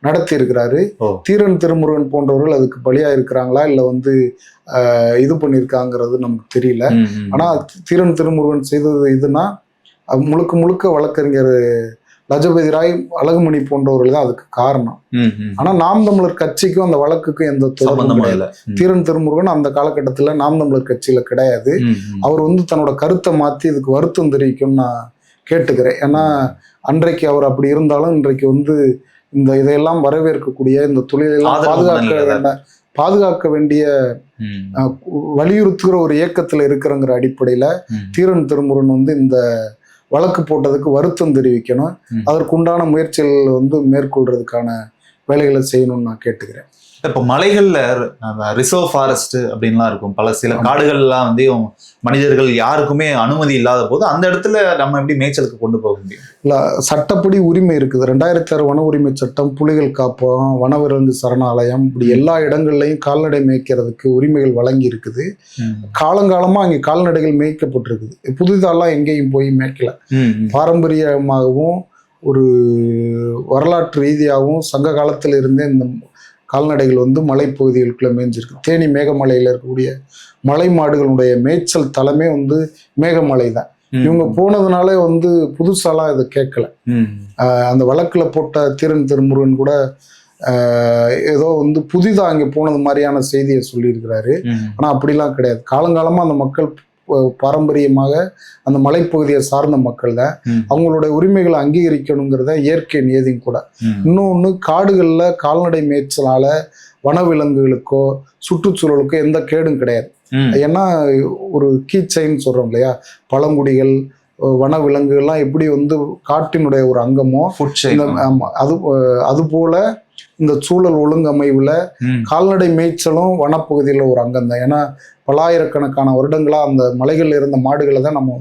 நடத்தி இருக்கிறாரு. தீரன் திருமுருகன் போன்றவர்கள் அதுக்கு பலியா இருக்கிறாங்களா இல்ல இது பண்ணியிருக்காங்கிறது நமக்கு தெரியல. ஆனா தீரன் திருமுருகன் செய்தது இதுனா முழுக்க முழுக்க வழக்கறிஞர் லஜபதி ராய், அழகுமணி போன்றவர்கள் தான் அதுக்கு காரணம். ஆனா நாம் தமிழர் கட்சிக்கும் அந்த வழக்குக்கும் எந்த தொடர்பும் கிடையாது. தீரன் திருமுருகன் அந்த காலகட்டத்துல நாம் தமிழர் கட்சியில கிடையாது. அவர் தன்னோட கருத்தை மாத்தி இதுக்கு வருத்தம் தெரிவிக்கும் நான் கேட்டுக்கிறேன். ஏன்னா அன்றைக்கு அவர் அப்படி இருந்தாலும் இன்றைக்கு இதையெல்லாம் வரவேற்கக்கூடிய இந்த தொழிலெல்லாம் பாதுகாக்க வேண்டிய வலியுறுத்துகிற ஒரு இயக்கத்துல இருக்கிறங்கிற அடிப்படையில தீரன் திருமுருகன் வந்து இந்த வழக்கு போட்டதுக்கு வருத்தம் தெரிவிக்கணும். அதற்குண்டான முயற்சிகள் மேற்கொள்றதுக்கான வேலைகளை செய்யணும்னு நான் கேட்டுக்கிறேன். இப்போ மலைகள்ல ரிசர்வ் ஃபாரஸ்ட் அப்படின்லாம் இருக்கும், சில காடுகள்லாம் மனிதர்கள் யாருக்குமே அனுமதி இல்லாத போது அந்த இடத்துல நம்ம எப்படி மேய்ச்சலுக்கு கொண்டு போக முடியும்? இல்ல, சட்டப்படி உரிமை இருக்குது. 2006 வன உரிமை சட்டம், புலிகள் காப்பகம், வனவிலங்கு சரணாலயம், இப்படி எல்லா இடங்கள்லையும் கால்நடை மேய்க்கிறதுக்கு உரிமைகள் வழங்கி இருக்குது. காலங்காலமா அங்கே கால்நடைகள் மேய்க்கப்பட்டிருக்குது. புதிதாலாம் எங்கேயும் போய் மேய்க்கல. பாரம்பரியமாகவும் ஒரு வரலாற்று ரீதியாகவும் சங்க காலத்துல இருந்தே இந்த கால்நடைகள் மலைப்பகுதிகளுக்குள்ள மேய்ஞ்சிருக்கு. தேனி மேகமலையில இருக்கக்கூடிய மலை மாடுகளுடைய மேய்ச்சல் தலமே மேகமலை தான். இவங்க போனதுனாலே புதுசாலாம் இதை கேட்கல. அந்த வழக்குல போட்ட தீரன் திருமுருகன் கூட ஏதோ புதிதா அங்கே போனது மாதிரியான செய்தியை சொல்லியிருக்கிறாரு. ஆனா அப்படிலாம் கிடையாது. காலங்காலமா அந்த மக்கள் பாரம்பரியமாக அந்த மலைப்பகுதியை சார்ந்த மக்கள் தான். அவங்களுடைய உரிமைகளை அங்கீகரிக்கணுங்கிறத இயற்கை நியதியும் கூட. இன்னொன்னு, காடுகள்ல கால்நடை மேய்ச்சலால வனவிலங்குகளுக்கோ சுற்றுச்சூழலுக்கோ எந்த கேடும் கிடையாது. ஏன்னா ஒரு கீச்சைன்னு சொல்றோம் இல்லையா, பழங்குடிகள் வனவிலங்குகள்லாம் எப்படி காட்டினுடைய ஒரு அங்கமோ அது போல இந்த சூழல் ஒழுங்கமைவுல கால்நடை மேய்ச்சலும் வனப்பகுதியில ஒரு அங்கம் தான். ஏன்னா பல்லாயிரக்கணக்கான வருடங்களா அந்த மலைகள்ல இருந்த மாடுகளை தான் நம்ம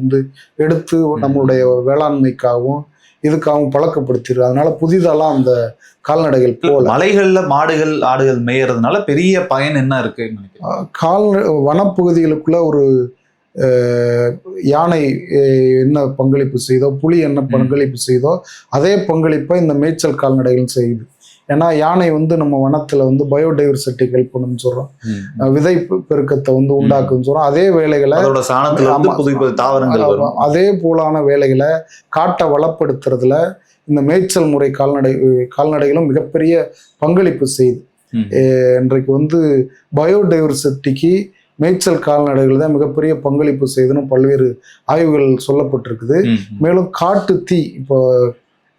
எடுத்து நம்மளுடைய வேளாண்மைக்காகவும் இதுக்காகவும் பழக்கப்படுத்திடுது. அதனால புதிதெல்லாம் அந்த கால்நடைகள் போல. மலைகள்ல மாடுகள் ஆடுகள் மேயறதுனால பெரிய பயன் என்ன இருக்கு? வனப்பகுதிகளுக்குள்ள ஒரு யானை என்ன பங்களிப்பு செய்தோ, புலி என்ன பங்களிப்பு செய்தோ, அதே பங்களிப்பை இந்த மேய்ச்சல் கால்நடைகள் செய்யுது. ஏன்னா யானை நம்ம வனத்துல பயோடைவர்சிட்டி ஹெல்ப் பண்ணுன்னு சொல்றோம், விதை பெருக்கத்தை உண்டாக்குன்னு சொல்றோம். அதே வேலைகளை அதே போலான வேலைகளை காட்டை வளப்படுத்துறதுல இந்த மேய்ச்சல் முறை கால்நடைகளும் மிகப்பெரிய பங்களிப்பு செய்யுது. இன்றைக்கு பயோடைவர்சிட்டிக்கு மேய்ச்சல் கால்நடைகள் தான் மிகப்பெரிய பங்களிப்பு செய்யுதுன்னு பல்வேறு ஆய்வுகள் சொல்லப்பட்டிருக்குது. மேலும் காட்டு தீ, இப்போ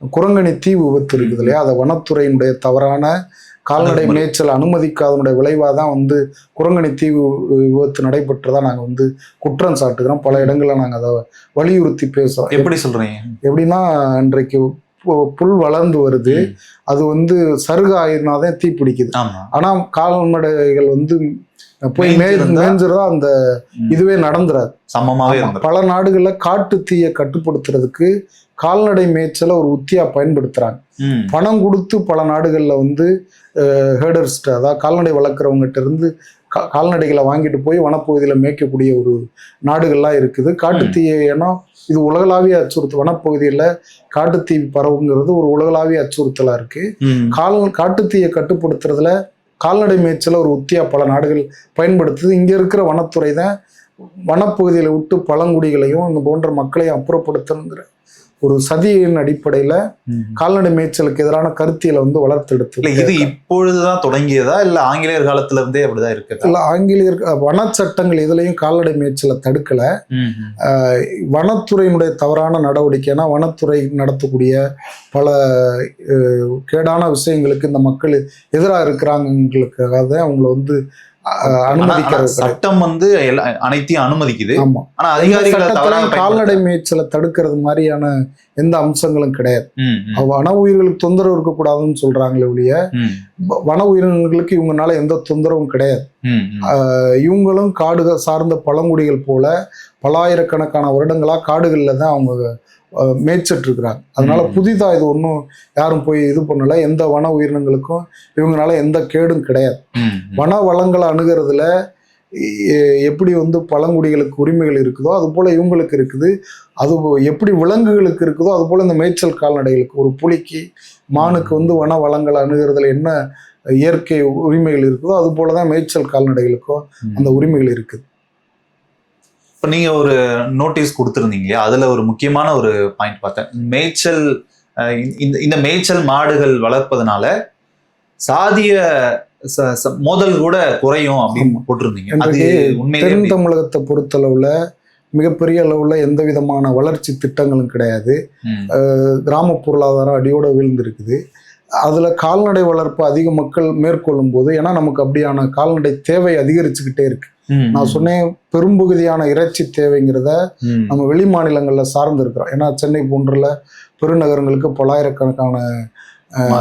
குரங்கணி தீ விபத்து இருக்குது இல்லையா, அதை வனத்துறையினுடைய தவறான கால்நடை மேய்ச்சல் அனுமதிக்காதனுடைய விளைவாக தான் குரங்கணி தீ விபத்து நடைபெற்றதா நாங்கள் குற்றம் சாட்டுகிறோம். பல இடங்களில் நாங்கள் அதை வலியுறுத்தி பேசுறோம். எப்படி சொல்றீங்க? எப்படின்னா, இன்றைக்கு புல் வளர்ந்து வருது, அது சருகு ஆயினாதான் தீ பிடிக்குது. ஆனா கால்நடைகள் போய் மேய்ஞ்சிருந்தா அந்த இதுவே நடந்துராது. பல நாடுகள்ல காட்டு தீயை கட்டுப்படுத்துறதுக்கு கால்நடை மேய்ச்சலை ஒரு உத்தியா பயன்படுத்துறாங்க. பணம் கொடுத்து பல நாடுகள்ல ஹேர்டர்ஸ்ட, அதாவது கால்நடை வளர்க்குறவங்ககிட்ட இருந்து கால்நடைகளை வாங்கிட்டு போய் வனப்பகுதியில மேய்க்கக்கூடிய ஒரு நாடுகள்லாம் இருக்குது. காட்டுத்தீயை ஏன்னா இது உலகளாவிய அச்சுறுத்தல். வனப்பகுதியில காட்டுத்தீ பரவுங்கிறது ஒரு உலகளாவிய அச்சுறுத்தலா இருக்கு. காட்டுத்தீயை கட்டுப்படுத்துறதுல கால்நடை மேய்ச்சலை ஒரு உத்தியா பல நாடுகள் பயன்படுத்துது. இங்க இருக்கிற வனத்துறை தான் வனப்பகுதியில விட்டு பழங்குடிகளையும் இந்த போன்ற மக்களையும் அப்புறப்படுத்தணுங்கிற ஒரு சதியின் அடிப்படையில கால்நடை மேய்ச்சலுக்கு எதிரான கருத்தியலை வளர்த்தெடுத்து. இது இப்பொழுதுதான் தொடங்கியதா இல்ல ஆங்கிலேயர் காலத்துல இருந்தே அப்படிதான் இருக்கு? இல்ல, ஆங்கிலேயர் வனச்சட்டங்கள் இதுலயும் கால்நடை மேய்ச்சலை தடுக்கல. வனத்துறையினுடைய தவறான நடவடிக்கைனா வனத்துறை நடத்தக்கூடிய பல கேடான விஷயங்களுக்கு இந்த மக்கள் எதிராக இருக்கிறாங்களுக்காக தான் அவங்கள அனுமதிக்கிறது. சட்டம் அனைத்தையும் அனுமதிக்குது. ஆமா, ஆனா அதிகாரிகள் கால்நடை மேய்ச்சலை தடுக்கிறது மாதிரியான எந்த அம்சங்களும் கிடையாது. வன உயிர்களுக்கு தொந்தரவு இருக்கக்கூடாதுன்னு சொல்றாங்களே ஒழிய வன உயிரினங்களுக்கு இவங்கனால எந்த தொந்தரவும் கிடையாது. இவங்களும் காடுகள் சார்ந்த பழங்குடிகள் போல பல்லாயிரக்கணக்கான வருடங்களா காடுகள்ல தான் அவங்க மேய்ச்சிட்டு இருக்கிறாங்க. அதனால புதிதா இது ஒன்றும் யாரும் போய் இது பண்ணல. எந்த வன உயிரினங்களுக்கும் இவங்கனால எந்த கேடும் கிடையாது. வன வளங்களை அணுகிறதுல எப்படி பழங்குடிகளுக்கு உரிமைகள் இருக்குதோ அது போல இவங்களுக்கு இருக்குது. அது எப்படி விலங்குகளுக்கு இருக்குதோ அது போல இந்த மேய்ச்சல் கால்நடைகளுக்கு, ஒரு புலிக்கு மானுக்கு வன வளங்களை அணுகிறதுல என்ன இயற்கை உரிமைகள் இருக்குதோ அது போலதான் மேய்ச்சல் கால்நடைகளுக்கும் அந்த உரிமைகள் இருக்குது. இப்போ நீங்கள் ஒரு நோட்டீஸ் கொடுத்துருந்தீங்க இல்லையா, அதில் ஒரு முக்கியமான ஒரு பாயிண்ட் பார்த்தேன். மேய்ச்சல் இந்த மேய்ச்சல் மாடுகள் வளர்ப்பதனால சாதிய மோதல் கூட குறையும் அப்படின்னு போட்டிருந்தீங்க. அது தென் தமிழகத்தை பொறுத்தளவுல மிகப்பெரிய அளவுல எந்த விதமான வளர்ச்சி திட்டங்களும் கிடையாது. கிராம பொருளாதாரம் அடியோட வீழ்ந்திருக்குது. அதுல கால்நடை வளர்ப்பு அதிக மக்கள் மேற்கொள்ளும் போது, ஏன்னா நமக்கு அப்படியான கால்நடை தேவை அதிகரிச்சுக்கிட்டே இருக்கு. நான் சொன்னேன், பெரும்பகுதியான இறைச்சி தேவைங்கிறத நம்ம வெளி மாநிலங்கள்ல சார்ந்து இருக்கிறோம். ஏன்னா சென்னை போன்ற பெருநகரங்களுக்கு பல்லாயிரக்கணக்கான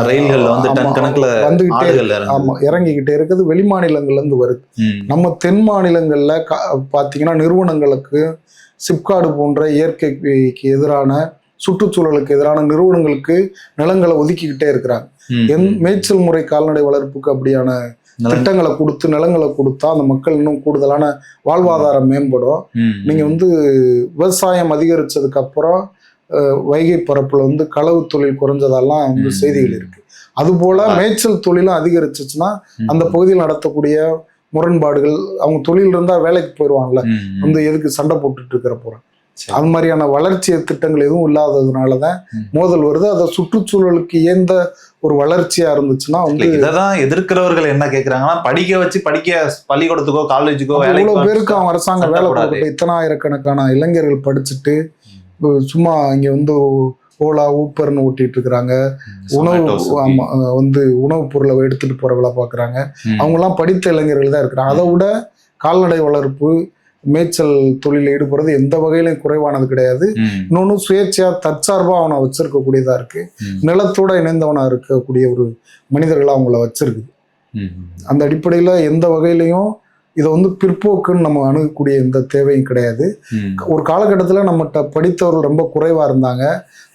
ரயில்கள்ல வந்து டன் கணக்குல வந்துகிட்டே ஆமா இறங்கிக்கிட்டே இருக்குது, வெளி மாநிலங்கள்ல இருந்து வருது. நம்ம தென் மாநிலங்கள்ல பாத்தீங்கன்னா நிறுவனங்களுக்கு சிப்காடு போன்ற இயற்கைக்கு எதிரான, சுற்றுச்சூழலுக்கு எதிரான நிறுவனங்களுக்கு நிலங்களை ஒதுக்கிக்கிட்டே இருக்கிறாங்க. மேய்ச்சல் முறை கால்நடை வளர்ப்புக்கு அப்படியான திட்டங்களை கொடுத்து நிலங்களை கொடுத்தா அந்த மக்கள் இன்னும் கூடுதலான வாழ்வாதாரம் மேம்படும். நீங்க வந்து விவசாயம் அதிகரிச்சதுக்கு அப்புறம் வைகை பரப்புல வந்து களவு தொழில் குறைஞ்சதெல்லாம் வந்து செய்திகள் இருக்கு. அது போல மேய்ச்சல் தொழிலும் அதிகரிச்சுச்சுன்னா அந்த பகுதியில் நடத்தக்கூடிய முரண்பாடுகள், அவங்க தொழில் இருந்தா வேலைக்கு போயிடுவாங்கல்ல, வந்து எதுக்கு சண்டை போட்டுட்டு இருக்கிற போறேன், அது மாதிரியான வளர்ச்சி திட்டங்கள் எதுவும் இல்லாததுனாலதான் மோதல் வருது. அதை சுற்றுச்சூழலுக்கு ஏந்த ஒரு வளர்ச்சியா இருந்துச்சுன்னா வந்து இததான் எதிர்க்கிறவர்கள் என்ன கேட்கறாங்கன்னா, படிக்க பள்ளிக்கூடத்துக்கோ காலேஜுக்கோ இவ்வளவு பேருக்கு அவன் அரசாங்கம் வேலை கொடுக்கட்டும். இத்தனை ஆயிரக்கணக்கான இளைஞர்கள் படிச்சுட்டு சும்மா இங்க வந்து ஓலா ஊப்பர்னு ஓட்டிட்டு இருக்கிறாங்க, உணவுப் பொருளை எடுத்துட்டு போற வேலை பாக்குறாங்க. அவங்க எல்லாம் படித்த இளைஞர்கள் தான் இருக்கிறாங்க. அதை விட கால்நடை வளர்ப்பு மேய்ச்சல் தொழில ஈடுபடுறது எந்த வகையிலும் குறைவானது கிடையாது. இன்னொன்னு சுயேட்சையா தற்சார்பா அவனை வச்சிருக்கக்கூடியதா இருக்கு, நிலத்தோட இணைந்தவனா இருக்கக்கூடிய ஒரு மனிதர்களா அவங்கள வச்சிருக்குது. அந்த அடிப்படையில எந்த வகையிலையும் இதை வந்து பிற்போக்குன்னு நம்ம அணுகக்கூடிய எந்த தேவையும் கிடையாது. ஒரு காலகட்டத்தில் நம்மகிட்ட படித்தவர்கள் ரொம்ப குறைவா இருந்தாங்க.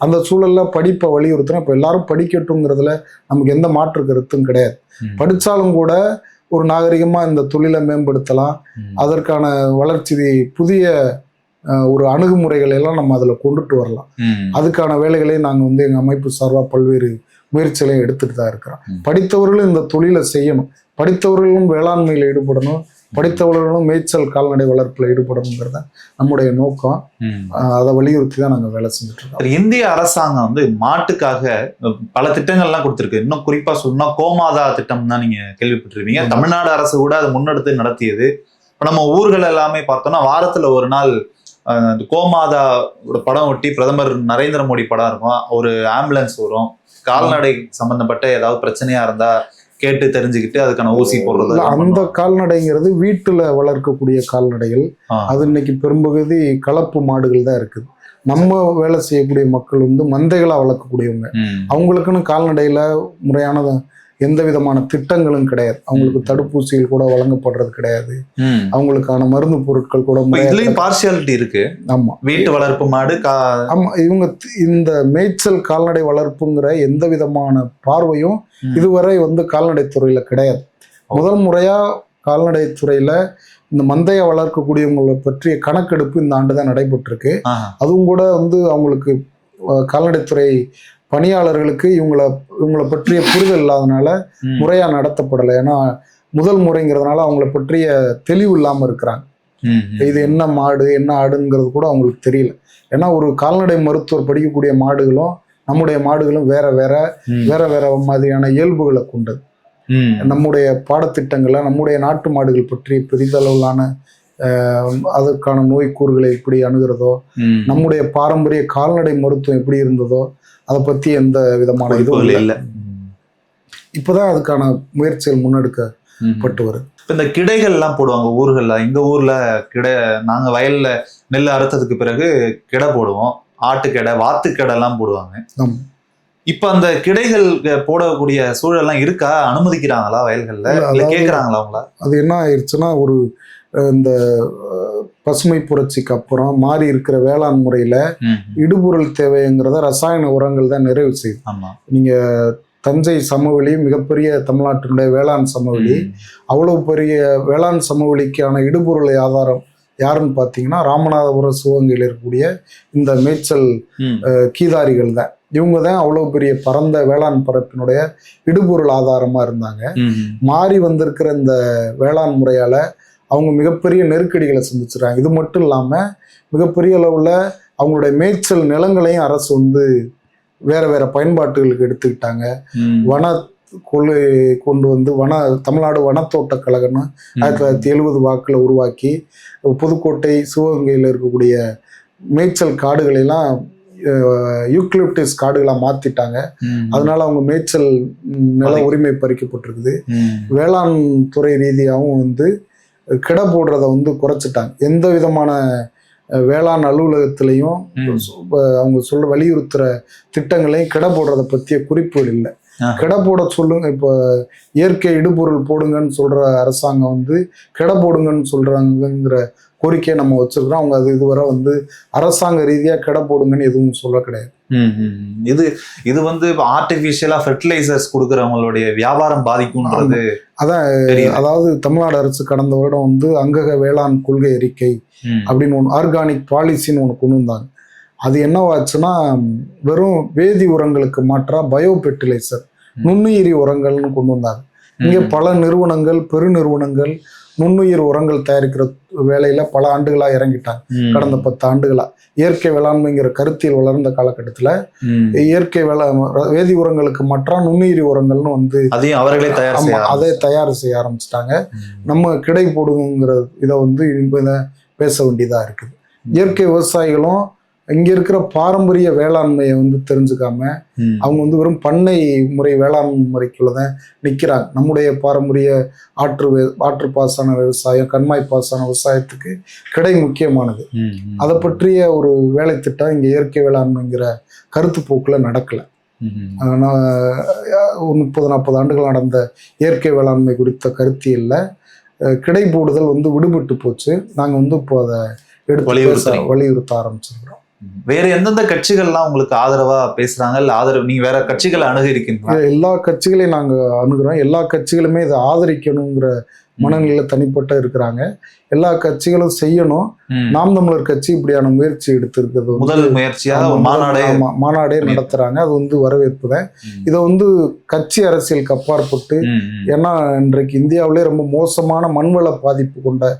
அந்த சூழல்ல படிப்பை வலியுறுத்தினா இப்ப எல்லாரும் படிக்கட்டும்ங்கிறதுல நமக்கு எந்த மாற்று கருத்தும் கிடையாது. படிச்சாலும் கூட ஒரு நாகரிகமா இந்த தொழிலை மேம்படுத்தலாம், அதற்கான வளர்ச்சி புதிய ஒரு அணுகுமுறைகளை எல்லாம் நம்ம அதுல கொண்டுட்டு வரலாம். அதுக்கான வேலைகளையும் நாங்க வந்து எங்க அமைப்பு சார்பா பல்வேறு முயற்சிகளையும் எடுத்துட்டு தான் இருக்கிறோம். படித்தவர்களும் இந்த தொழிலை செய்யணும், படித்தவர்களும் வேளாண்மையில ஈடுபடணும், படித்தவர்களும் மேய்ச்சல் கால்நடை வளர்ப்புல ஈடுபடணுங்கிறத நம்முடைய நோக்கம். அதை வலியுறுத்தி தான் நாங்கள் வேலை செஞ்சுட்டு இருக்கோம். இந்திய அரசாங்கம் வந்து மாட்டுக்காக பல திட்டங்கள்லாம் கொடுத்துருக்கு. இன்னும் குறிப்பா சொன்னா கோமாதா திட்டம் தான் நீங்க கேள்விப்பட்டிருப்பீங்க. தமிழ்நாடு அரசு கூட அதை முன்னெடுத்து நடத்தியது. இப்போ நம்ம ஊர்கள் எல்லாமே பார்த்தோம்னா வாரத்துல ஒரு நாள் கோமாதா படம் ஒட்டி பிரதமர் நரேந்திர மோடி படம் இருக்கும், ஒரு ஆம்புலன்ஸ் வரும், கால்நடை சம்பந்தப்பட்ட ஏதாவது பிரச்சனையா இருந்தா கேட்டு தெரிஞ்சுக்கிட்டு அதுக்கான ஊசி போடுறது. அந்த கால்நடைங்கிறது வீட்டுல வளர்க்கக்கூடிய கால்நடைகள். அது இன்னைக்கு பெரும்பகுதி கலப்பு மாடுகள் தான் இருக்குது. நம்ம வேலை செய்யக்கூடிய மக்கள் வந்து மந்தைகளா வளர்க்கக்கூடியவங்க. அவங்களுக்குன்னு கால்நடையில முறையான எந்த விதமான திட்டங்களும் கிடையாது. அவங்களுக்கு தடுப்பூசிகள் கூட வழங்கப்படுறது கிடையாது. அவங்களுக்கான மருந்து பொருட்கள் கூட பார்சியாலிட்டி இருக்கு. ஆமா, வீட்டு வளர்ப்பு மாடு. ஆமா, இவங்க இந்த மேய்ச்சல் கால்நடை வளர்ப்புங்கிற எந்த விதமான பார்வையும் இதுவரை வந்து கால்நடை துறையில கிடையாது. முதல் முறையா கால்நடை துறையில இந்த மந்தைய வளர்க்கக்கூடியவங்களை பற்றிய கணக்கெடுப்பு இந்த ஆண்டு தான் நடைபெற்றிருக்கு. அதுவும் கூட வந்து அவங்களுக்கு கால்நடைத்துறை பணியாளர்களுக்கு இவங்களை பற்றிய புரிதல் இல்லாதனால முறையா நடத்தப்படலை. ஏன்னா முதல் முறைங்கிறதுனால அவங்கள பற்றிய தெளிவு இல்லாம இருக்கிறாங்க. இது என்ன மாடு என்ன ஆடுங்கிறது கூட அவங்களுக்கு தெரியல. ஏன்னா ஒரு கால்நடை மருத்துவர் படிக்கக்கூடிய மாடுகளும் நம்முடைய மாடுகளும் வேற வேற மாதிரியான இயல்புகளை கொண்டது. நம்முடைய பாடத்திட்டங்களை நம்முடைய நாட்டு மாடுகள் பற்றி பெரிதளவிலான அதற்கான நோய் கூறுகளை எப்படி அணுகிறதோ, நம்முடைய பாரம்பரிய கால்நடை மருத்துவம் எப்படி இருந்ததோ அதை பத்தி எந்த விதமான இதுவும் இல்லை. இப்பதான் அதுக்கான முயற்சிகள் முன்னெடுக்கப்பட்டு வருது. இந்த கிடைகள் எல்லாம் போடுவாங்க ஊர்கள்ல. எங்க ஊர்ல கிடை, நாங்க வயல்ல நெல் அறுத்ததுக்கு பிறகு கிடை போடுவோம், ஆட்டுக்கடை வாத்துக்கடை எல்லாம் போடுவாங்க. இப்ப அந்த கிடைகள் போடக்கூடிய சூழல்லாம் இருக்கா? அனுமதிக்கிறாங்களா வயல்கள்ல? இல்ல கேக்குறாங்களா அவங்களா? அது என்ன ஆயிடுச்சுன்னா, ஒரு இந்த பசுமை புரட்சிக்கு அப்புறம் மாறி இருக்கிற வேளாண் முறையில இடுபொருள் தேவைங்கிறத ரசாயன உரங்கள் தான் நிறைவு செய்யும். நீங்க தஞ்சை சமவெளி மிகப்பெரிய தமிழ்நாட்டினுடைய வேளாண் சமவெளி. அவ்வளவு பெரிய வேளாண் சமவெளிக்கான இடுபொருளை ஆதாரம் யாருன்னு பார்த்தீங்கன்னா ராமநாதபுரம் சிவகங்கையில் இருக்கக்கூடிய இந்த மேய்ச்சல் கீதாரிகள் தான். இவங்க தான் அவ்வளவு பெரிய பரந்த வேளாண் பரப்பினுடைய இடுபொருள் ஆதாரமா இருந்தாங்க. மாறி வந்திருக்கிற இந்த வேளாண் முறையால அவங்க மிகப்பெரிய நெருக்கடிகளை சந்திச்சிருக்காங்க. இது மட்டும் இல்லாம மிகப்பெரிய அளவுல அவங்களுடைய மேய்ச்சல் நிலங்களையும் அரசு வந்து வேற வேற பயன்பாட்டுகளுக்கு எடுத்துக்கிட்டாங்க. வன கொள்ளை கொண்டு வந்து தமிழ்நாடு வனத்தோட்ட கழகம்னு 1970 வாக்குல உருவாக்கி புதுக்கோட்டை சிவகங்கையில் இருக்கக்கூடிய மேய்ச்சல் காடுகளெல்லாம் யூக்லிப்டிஸ் காடுகளா மாத்திட்டாங்க. அதனால அவங்க மேய்ச்சல் நில உரிமை பறிக்கப்பட்டிருக்குது. வேளாண் துறை ரீதியாகவும் வந்து கிட போடுறத வந்து குறைச்சிட்டாங்க. எந்த விதமான வேளாண் அலுவலகத்திலையும் அவங்க வலியுறுத்துற திட்டங்களையும் கிட போடுறத பற்றிய குறிப்புகள் இல்லை. கிட போட சொல்லுங்க. இப்போ இயற்கை இடுபொருள் போடுங்கன்னு சொல்ற அரசாங்கம் வந்து கிட போடுங்கன்னு சொல்றாங்கிற கோரிக்கையை நம்ம வச்சிருக்கிறோம். அவங்க அது இதுவரை வந்து அரசாங்க ரீதியா கிட போடுங்கன்னு எதுவும் சொல்ல கிடையாது. இது வந்து ஆர்டிபிஷியலா ஃபெர்டிலைசர்ஸ் கொடுக்கறவங்களுடைய வியாபாரம் பாதிக்கும்ன்றது. அதாவது தமிழ்நாடு அரசு கடந்த வருடம் வந்து அங்கக வேளாண் கொள்கை அறிக்கை அப்படின்னு ஒன்று, ஆர்கானிக் பாலிசின்னு ஒன்று கொண்டு வந்தாங்க. அது என்னவாச்சுன்னா, வெறும் வேதி உரங்களுக்கு மாற்றா பயோ ஃபெர்டிலைசர், நுண்ணுயிரி உரங்கள்னு கொண்டு வந்தாங்க. இங்கே பல நிறுவனங்கள், பெருநிறுவனங்கள் நுண்ணுயிர் உரங்கள் தயாரிக்கிற வேலையில பல ஆண்டுகளா இறங்கிட்டாங்க. கடந்த 10 ஆண்டுகளா இயற்கை வேளாண்மைங்கிற கருத்தியல் வளர்ந்த காலகட்டத்துல இயற்கை வேதி உரங்களுக்கு மாற்றா நுண்ணுயிரி உரங்கள்னு வந்து அதை தயார் செய்ய ஆரம்பிச்சிட்டாங்க. நம்ம கிடை போடுங்கிற இதை வந்து பேச வேண்டியதா இருக்குது. இயற்கை விவசாயிகளும் இங்க இருக்கிற பாரம்பரிய வேளாண்மையை வந்து தெரிஞ்சுக்காம அவங்க வந்து வெறும் பண்ணை முறை வேளாண் முறைக்குள்ளதான் நிக்கிறாங்க. நம்முடைய பாரம்பரிய ஆற்று பாசன விவசாயம், கண்மாய் பாசன விவசாயத்துக்கு கிடை முக்கியமானது. அதை பற்றிய ஒரு வேலை திட்டம் இங்க இயற்கை வேளாண்மைங்கிற கருத்து போக்குல நடக்கல. 30-40 ஆண்டுகள் நடந்த இயற்கை வேளாண்மை குறித்த கருத்தியல்ல கிடை போடுதல் வந்து விடுபட்டு போச்சு. நாங்க வந்து இப்போ அதை எடுத்து வலியுறுத்த ஆரம்பிச்சிருக்கிறோம். வேற எந்தெந்த கட்சிகள்லாம் உங்களுக்கு ஆதரவா பேசுறாங்க, இல்ல ஆதரவு நீங்க வேற கட்சிகளை அணுகிருக்கீங்களா? எல்லா கட்சிகளையும் நாங்க அணுகிறோம். எல்லா கட்சிகளுமே இதை ஆதரிக்கணுங்கிற மனநிலையில தனிப்பட்ட இருக்கிறாங்க. எல்லா கட்சிகளும் செய்யணும். நாம் தமிழர் கட்சி இப்படியான முயற்சி எடுத்திருக்கிறது முதல் முயற்சியாக மாநாடே நடத்துறாங்க. அது வந்து வரவேற்புதான். இதை வந்து கட்சி அரசியலுக்கு அப்பாற்பட்டு, ஏன்னா இன்றைக்கு இந்தியாவிலே ரொம்ப மோசமான மண்வள பாதிப்பு கொண்ட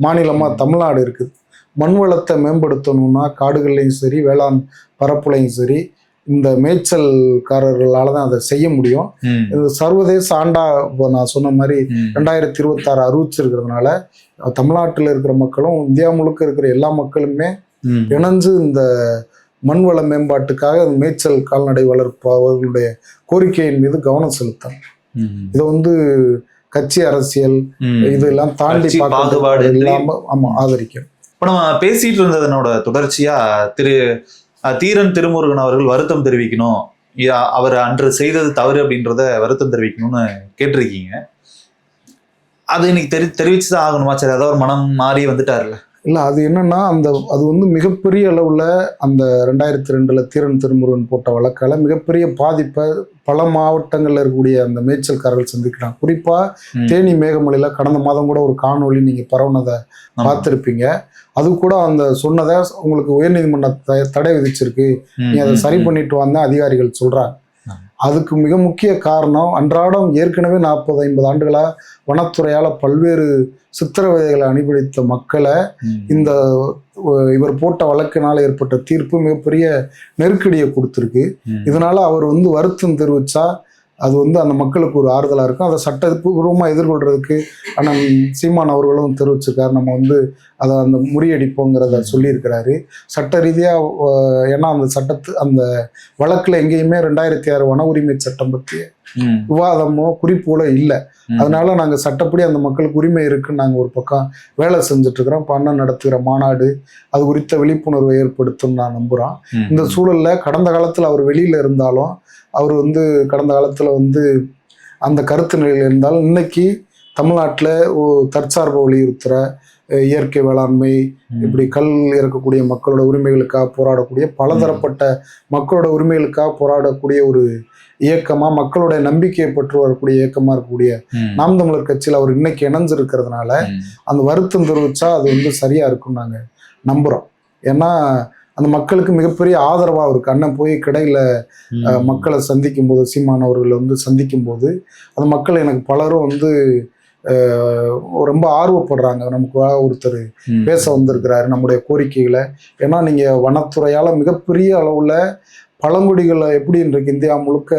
மாநிலமா தமிழ்நாடு இருக்குது. மண் வளத்தை மேம்படுத்தணும்னா காடுகள்லையும் சரி, வேளாண் பரப்புலையும் சரி, இந்த மேய்ச்சல்காரர்களால தான் அதை செய்ய முடியும். இது சர்வதேச ஆண்டா நான் சொன்ன மாதிரி 2026 அறிவிச்சிருக்கிறதுனால தமிழ்நாட்டில் இருக்கிற மக்களும் இந்தியா முழுக்க இருக்கிற எல்லா மக்களுமே இணைஞ்சு இந்த மண்வள மேம்பாட்டுக்காக மேய்ச்சல் கால்நடை வளர்ப்பு அவர்களுடைய கோரிக்கையின் மீது கவனம் செலுத்தணும். இதை வந்து கட்சி அரசியல் இதெல்லாம் தாண்டி பாகுபாடு இல்லாம ஆதரிக்கணும். இப்போ நம்ம பேசிட்டு இருந்ததனோட தொடர்ச்சியா தீரன் திருமுருகன் அவர்கள் வருத்தம் தெரிவிக்கணும், அவர் அன்று செய்தது தவறு அப்படின்றத வருத்தம் தெரிவிக்கணும்னு கேட்டிருக்கீங்க. அது இன்னைக்கு தெரிவிச்சுதான் ஆகணுமா? சரி, அதாவது மனம் மாறி வந்துட்டாருல்ல. இல்லை, அது என்னன்னா அது வந்து மிகப்பெரிய அளவில் அந்த 2002 தீரன் திருமுருகன் போட்ட வழக்கால் மிகப்பெரிய பாதிப்பை பல மாவட்டங்களில் இருக்கக்கூடிய அந்த மேய்ச்சல்காரர்கள் சந்திக்கிறாங்க. குறிப்பாக தேனி மேகமலையில் கடந்த மாதம் கூட ஒரு காணொளி நீங்கள் பரவுனதை பார்த்துருப்பீங்க. அது கூட அந்த சொன்னதை உங்களுக்கு உயர்நீதிமன்ற தடை விதிச்சிருக்கு, நீ அதை சரி பண்ணிட்டு வந்த அதிகாரிகள் சொல்றாங்க. அதுக்கு மிக முக்கிய காரணம், அன்றாடம் ஏற்கனவே 40-50 ஆண்டுகளா வனத்துறையால பல்வேறு சித்திரவதைகளை அனுபவித்த மக்களை இந்த இவர் போட்ட வழக்கினால ஏற்பட்ட தீர்ப்பு மிகப்பெரிய நெருக்கடியை கொடுத்துருக்கு. இதனால அவர் வந்து வருத்தம் தெரிவிச்சா அது வந்து அந்த மக்களுக்கு ஒரு ஆறுதலா இருக்கும். அதை சட்டப்பூர்வமாக எதிர்கொள்றதுக்கு அண்ணன் சீமான் அவர்களும் தெரிவிச்சிருக்காரு. நம்ம வந்து அதை அந்த முறியடிப்போங்கிறத சொல்லியிருக்கிறாரு சட்ட ரீதியாக. ஏன்னா அந்த வழக்குல எங்கேயுமே 2006 வன உரிமை சட்டம் பற்றிய விவாதமோ குறிப்புகளோ இல்லை. அதனால நாங்கள் சட்டப்படி அந்த மக்களுக்கு உரிமை இருக்குன்னு நாங்கள் ஒரு பக்கம் வேலை செஞ்சுட்டு இருக்கிறோம். இப்போ அண்ணன் நடத்துகிற மாநாடு அது குறித்த விழிப்புணர்வை ஏற்படுத்தும் நான் நம்புகிறோம். இந்த சூழல்ல கடந்த காலத்தில் அவர் வெளியில இருந்தாலும், அவர் வந்து கடந்த காலத்துல வந்து அந்த கருத்து நிலையில் இருந்தாலும், இன்னைக்கு தமிழ்நாட்டில் தற்சார்பை வலியுறுத்துற இயற்கை வேளாண்மை, இப்படி கல் இறக்கக்கூடிய மக்களோட உரிமைகளுக்காக போராடக்கூடிய பலதரப்பட்ட மக்களோட உரிமைகளுக்காக போராடக்கூடிய ஒரு இயக்கமா, மக்களுடைய நம்பிக்கையை பெற்று வரக்கூடிய இயக்கமா இருக்கக்கூடிய நாம் தமிழர் கட்சியில் அவர் இன்னைக்கு இணைஞ்சிருக்கிறதுனால அந்த வருத்தம் தெரிவிச்சா அது வந்து சரியா இருக்கும்னு நாங்க நம்புறோம். ஏன்னா அந்த மக்களுக்கு மிகப்பெரிய ஆதரவாக இருக்கு. அண்ணன் போய் கடையில் மக்களை சந்திக்கும் போது, சீமான் அவர்களை வந்து சந்திக்கும் போது அந்த மக்கள் எனக்கு பலரும் வந்து ரொம்ப ஆர்வப்படுறாங்க. நமக்கு ஒருத்தர் பேச வந்திருக்கிறாரு நம்முடைய கோரிக்கைகளை. ஏன்னா நீங்க வனத்துறையால மிகப்பெரிய அளவுல பழங்குடிகளை எப்படி இன்றைக்கு இந்தியா முழுக்க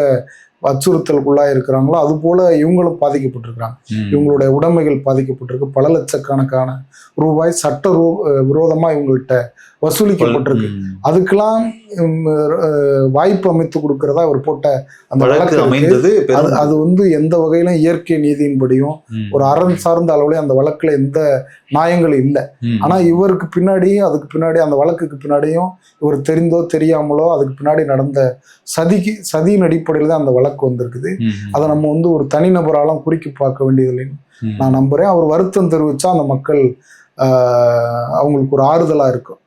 அச்சுறுத்தலுக்குள்ளாக இருக்கிறாங்களோ அது போல இவங்களும் பாதிக்கப்பட்டிருக்கிறாங்க. இவங்களுடைய உடைமைகள் பாதிக்கப்பட்டிருக்கு. பல லட்சக்கணக்கான ரூபாய் சட்ட விரோதமா இவங்கள்ட்ட வசூலிக்கப்பட்டிருக்கு. அதுக்கெல்லாம் வாய்ப்பு அமைத்து கொடுக்கறதா அவர் போட்ட அந்த வழக்கு அமைந்தது. அது வந்து எந்த வகையிலும் இயற்கை நீதியின்படியும் ஒரு அறம் சார்ந்த அளவுல அந்த வழக்குல எந்த நியாயங்களும் இல்லை. ஆனா இவருக்கு பின்னாடி அதுக்கு பின்னாடி அந்த வழக்குக்கு பின்னாடியும் இவர் தெரிந்தோ தெரியாமலோ அதுக்கு பின்னாடி நடந்த சதியின் அடிப்படையில் தான் அந்த வழக்கு வந்திருக்குது. அதை நம்ம வந்து ஒரு தனிநபராலும் குறிக்கி பார்க்க வேண்டியதில்லைன்னு நான் நம்புறேன். அவர் வருத்தம் தெரிவிச்சா அந்த மக்கள் அவங்களுக்கு ஒரு ஆறுதலா இருக்கும்.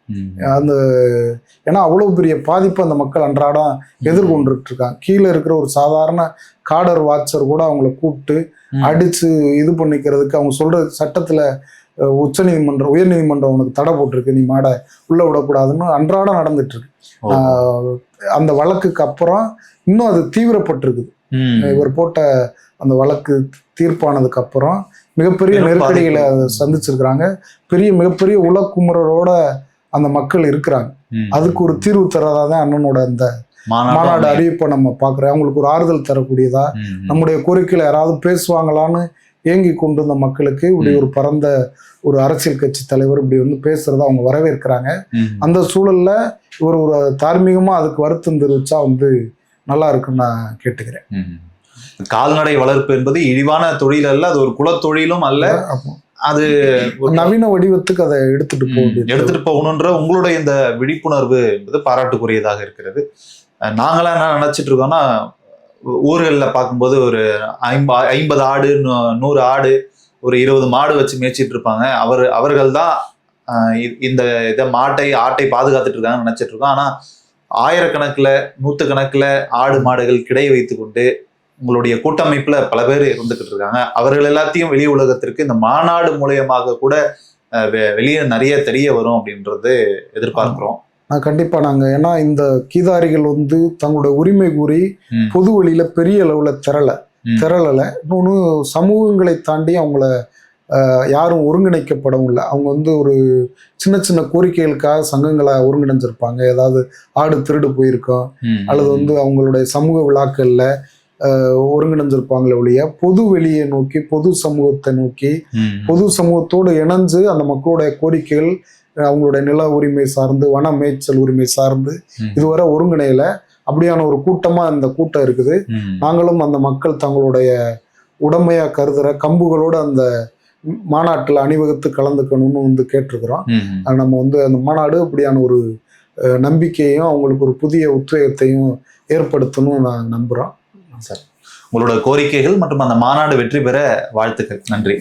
அந்த ஏன்னா அவ்வளவு பெரிய பாதிப்பு அந்த மக்கள் அன்றாடம் எதிர்கொண்டுட்டு இருக்காங்க. கீழே இருக்கிற ஒரு சாதாரண காடர் வாட்சர் கூட அவங்கள கூப்பிட்டு அடிச்சு இது பண்ணிக்கிறதுக்கு அவங்க சொல்ற சட்டத்துல உயர்நீதிமன்றம் உனக்கு தடை போட்டிருக்கு, நீ மாட உள்ள விடக்கூடாதுன்னு அன்றாடம் நடந்துட்டு இருக்கு. அந்த வழக்குக்கு அப்புறம் இன்னும் அது தீவிரப்பட்டிருக்குது. இவர் போட்ட அந்த வழக்கு தீர்ப்பானதுக்கு அப்புறம் மிகப்பெரிய நெருக்கடிகளை சந்திச்சிருக்கிறாங்க. மிகப்பெரிய உலக்குமுறரோட அந்த மக்கள் இருக்கிறாங்க. அதுக்கு ஒரு தீர்வு தரதா தான் அண்ணனோட அந்த மாநாடு அறிவிப்பை நம்ம பார்க்குறோம். அவங்களுக்கு ஒரு ஆறுதல் தரக்கூடியதா, நம்முடைய கோரிக்கையில யாராவது பேசுவாங்களான்னு ஏங்கி கொண்டு வந்த மக்களுக்கு இப்படி ஒரு பரந்த ஒரு அரசியல் கட்சி தலைவர் இப்படி வந்து பேசுறத அவங்க வரவேற்கிறாங்க. அந்த சூழல்ல இவர் ஒரு தார்மீகமா அதுக்கு வருத்தம் தெரிவிச்சா வந்து நல்லா இருக்குன்னு நான் கேட்டுக்கிறேன். கால்நடை வளர்ப்பு என்பது இழிவான தொழில் அல்ல, அது ஒரு குலத்தொழிலும் அல்ல. அது நவீன வடிவத்துக்கு அதை எடுத்துட்டு போகணுன்ற உங்களுடைய இந்த விழிப்புணர்வு என்பது பாராட்டுக்குரியதாக இருக்கிறது. நாங்களாம் என்ன நினைச்சிட்டு இருக்கோம்னா, ஊர்களில் பார்க்கும்போது ஒரு 50 ஆடு 100 ஆடு ஒரு 20 மாடு வச்சு மேய்ச்சிட்டு இருப்பாங்க. அவர்கள் தான் இந்த ஆட்டை பாதுகாத்துட்டு இருக்காங்கன்னு நினைச்சிட்டு இருக்கோம். ஆனா ஆயிரக்கணக்கில் 100கணக்கில் ஆடு மாடுகள் கிடை வைத்து கொண்டு உங்களுடைய கூட்டமைப்புல பல பேர் இருந்துகிட்டு இருக்காங்க. அவர்கள் எல்லாத்தையும் வெளி உலகத்திற்கு இந்த மாநாடு மூலியமாக கூட வெளியே நிறைய தெரிய வரும் அப்படின்றது எதிர்பார்க்கிறோம். கண்டிப்பா ஏன்னா இந்த கீதாரிகள் வந்து தங்களோட உரிமை கூறி பொது வழியில பெரிய அளவுல திரளல. இன்னொன்னு சமூகங்களை தாண்டி அவங்கள யாரும் ஒருங்கிணைக்கப்படவும் இல்லை. அவங்க வந்து ஒரு சின்ன சின்ன கோரிக்கைகளுக்காக சங்கங்களை ஒருங்கிணைஞ்சிருப்பாங்க. ஏதாவது ஆடு திருடு போயிருக்கோம் அல்லது வந்து அவங்களுடைய சமூக விழாக்கள்ல ஒருங்கிணைஞ்சிருப்பாங்களே ஒழிய பொது வெளியை நோக்கி, பொது சமூகத்தை நோக்கி, பொது சமூகத்தோடு இணைஞ்சு அந்த மக்களுடைய கோரிக்கைகள், அவங்களுடைய நில உரிமை சார்ந்து, வன மேய்ச்சல் உரிமை சார்ந்து இதுவரை ஒருங்கிணையில. அப்படியான ஒரு கூட்டமா இந்த கூட்டம் இருக்குது. நாங்களும் அந்த மக்கள் தங்களுடைய உடமையா கருதுற கம்புகளோட அந்த மாநாட்டில் அணிவகுத்து கலந்துக்கணும்னு வந்து கேட்டிருக்கிறோம். நம்ம வந்து அந்த மாநாடு அப்படியான ஒரு நம்பிக்கையும் அவங்களுக்கு ஒரு புதிய உத்வேகத்தையும் ஏற்படுத்தணும்னு நான் நம்புறோம். சார், உங்களோட கோரிக்கைகள் மற்றும் அந்த மாநாடு வெற்றி பெற வாழ்த்துக்கள். நன்றி.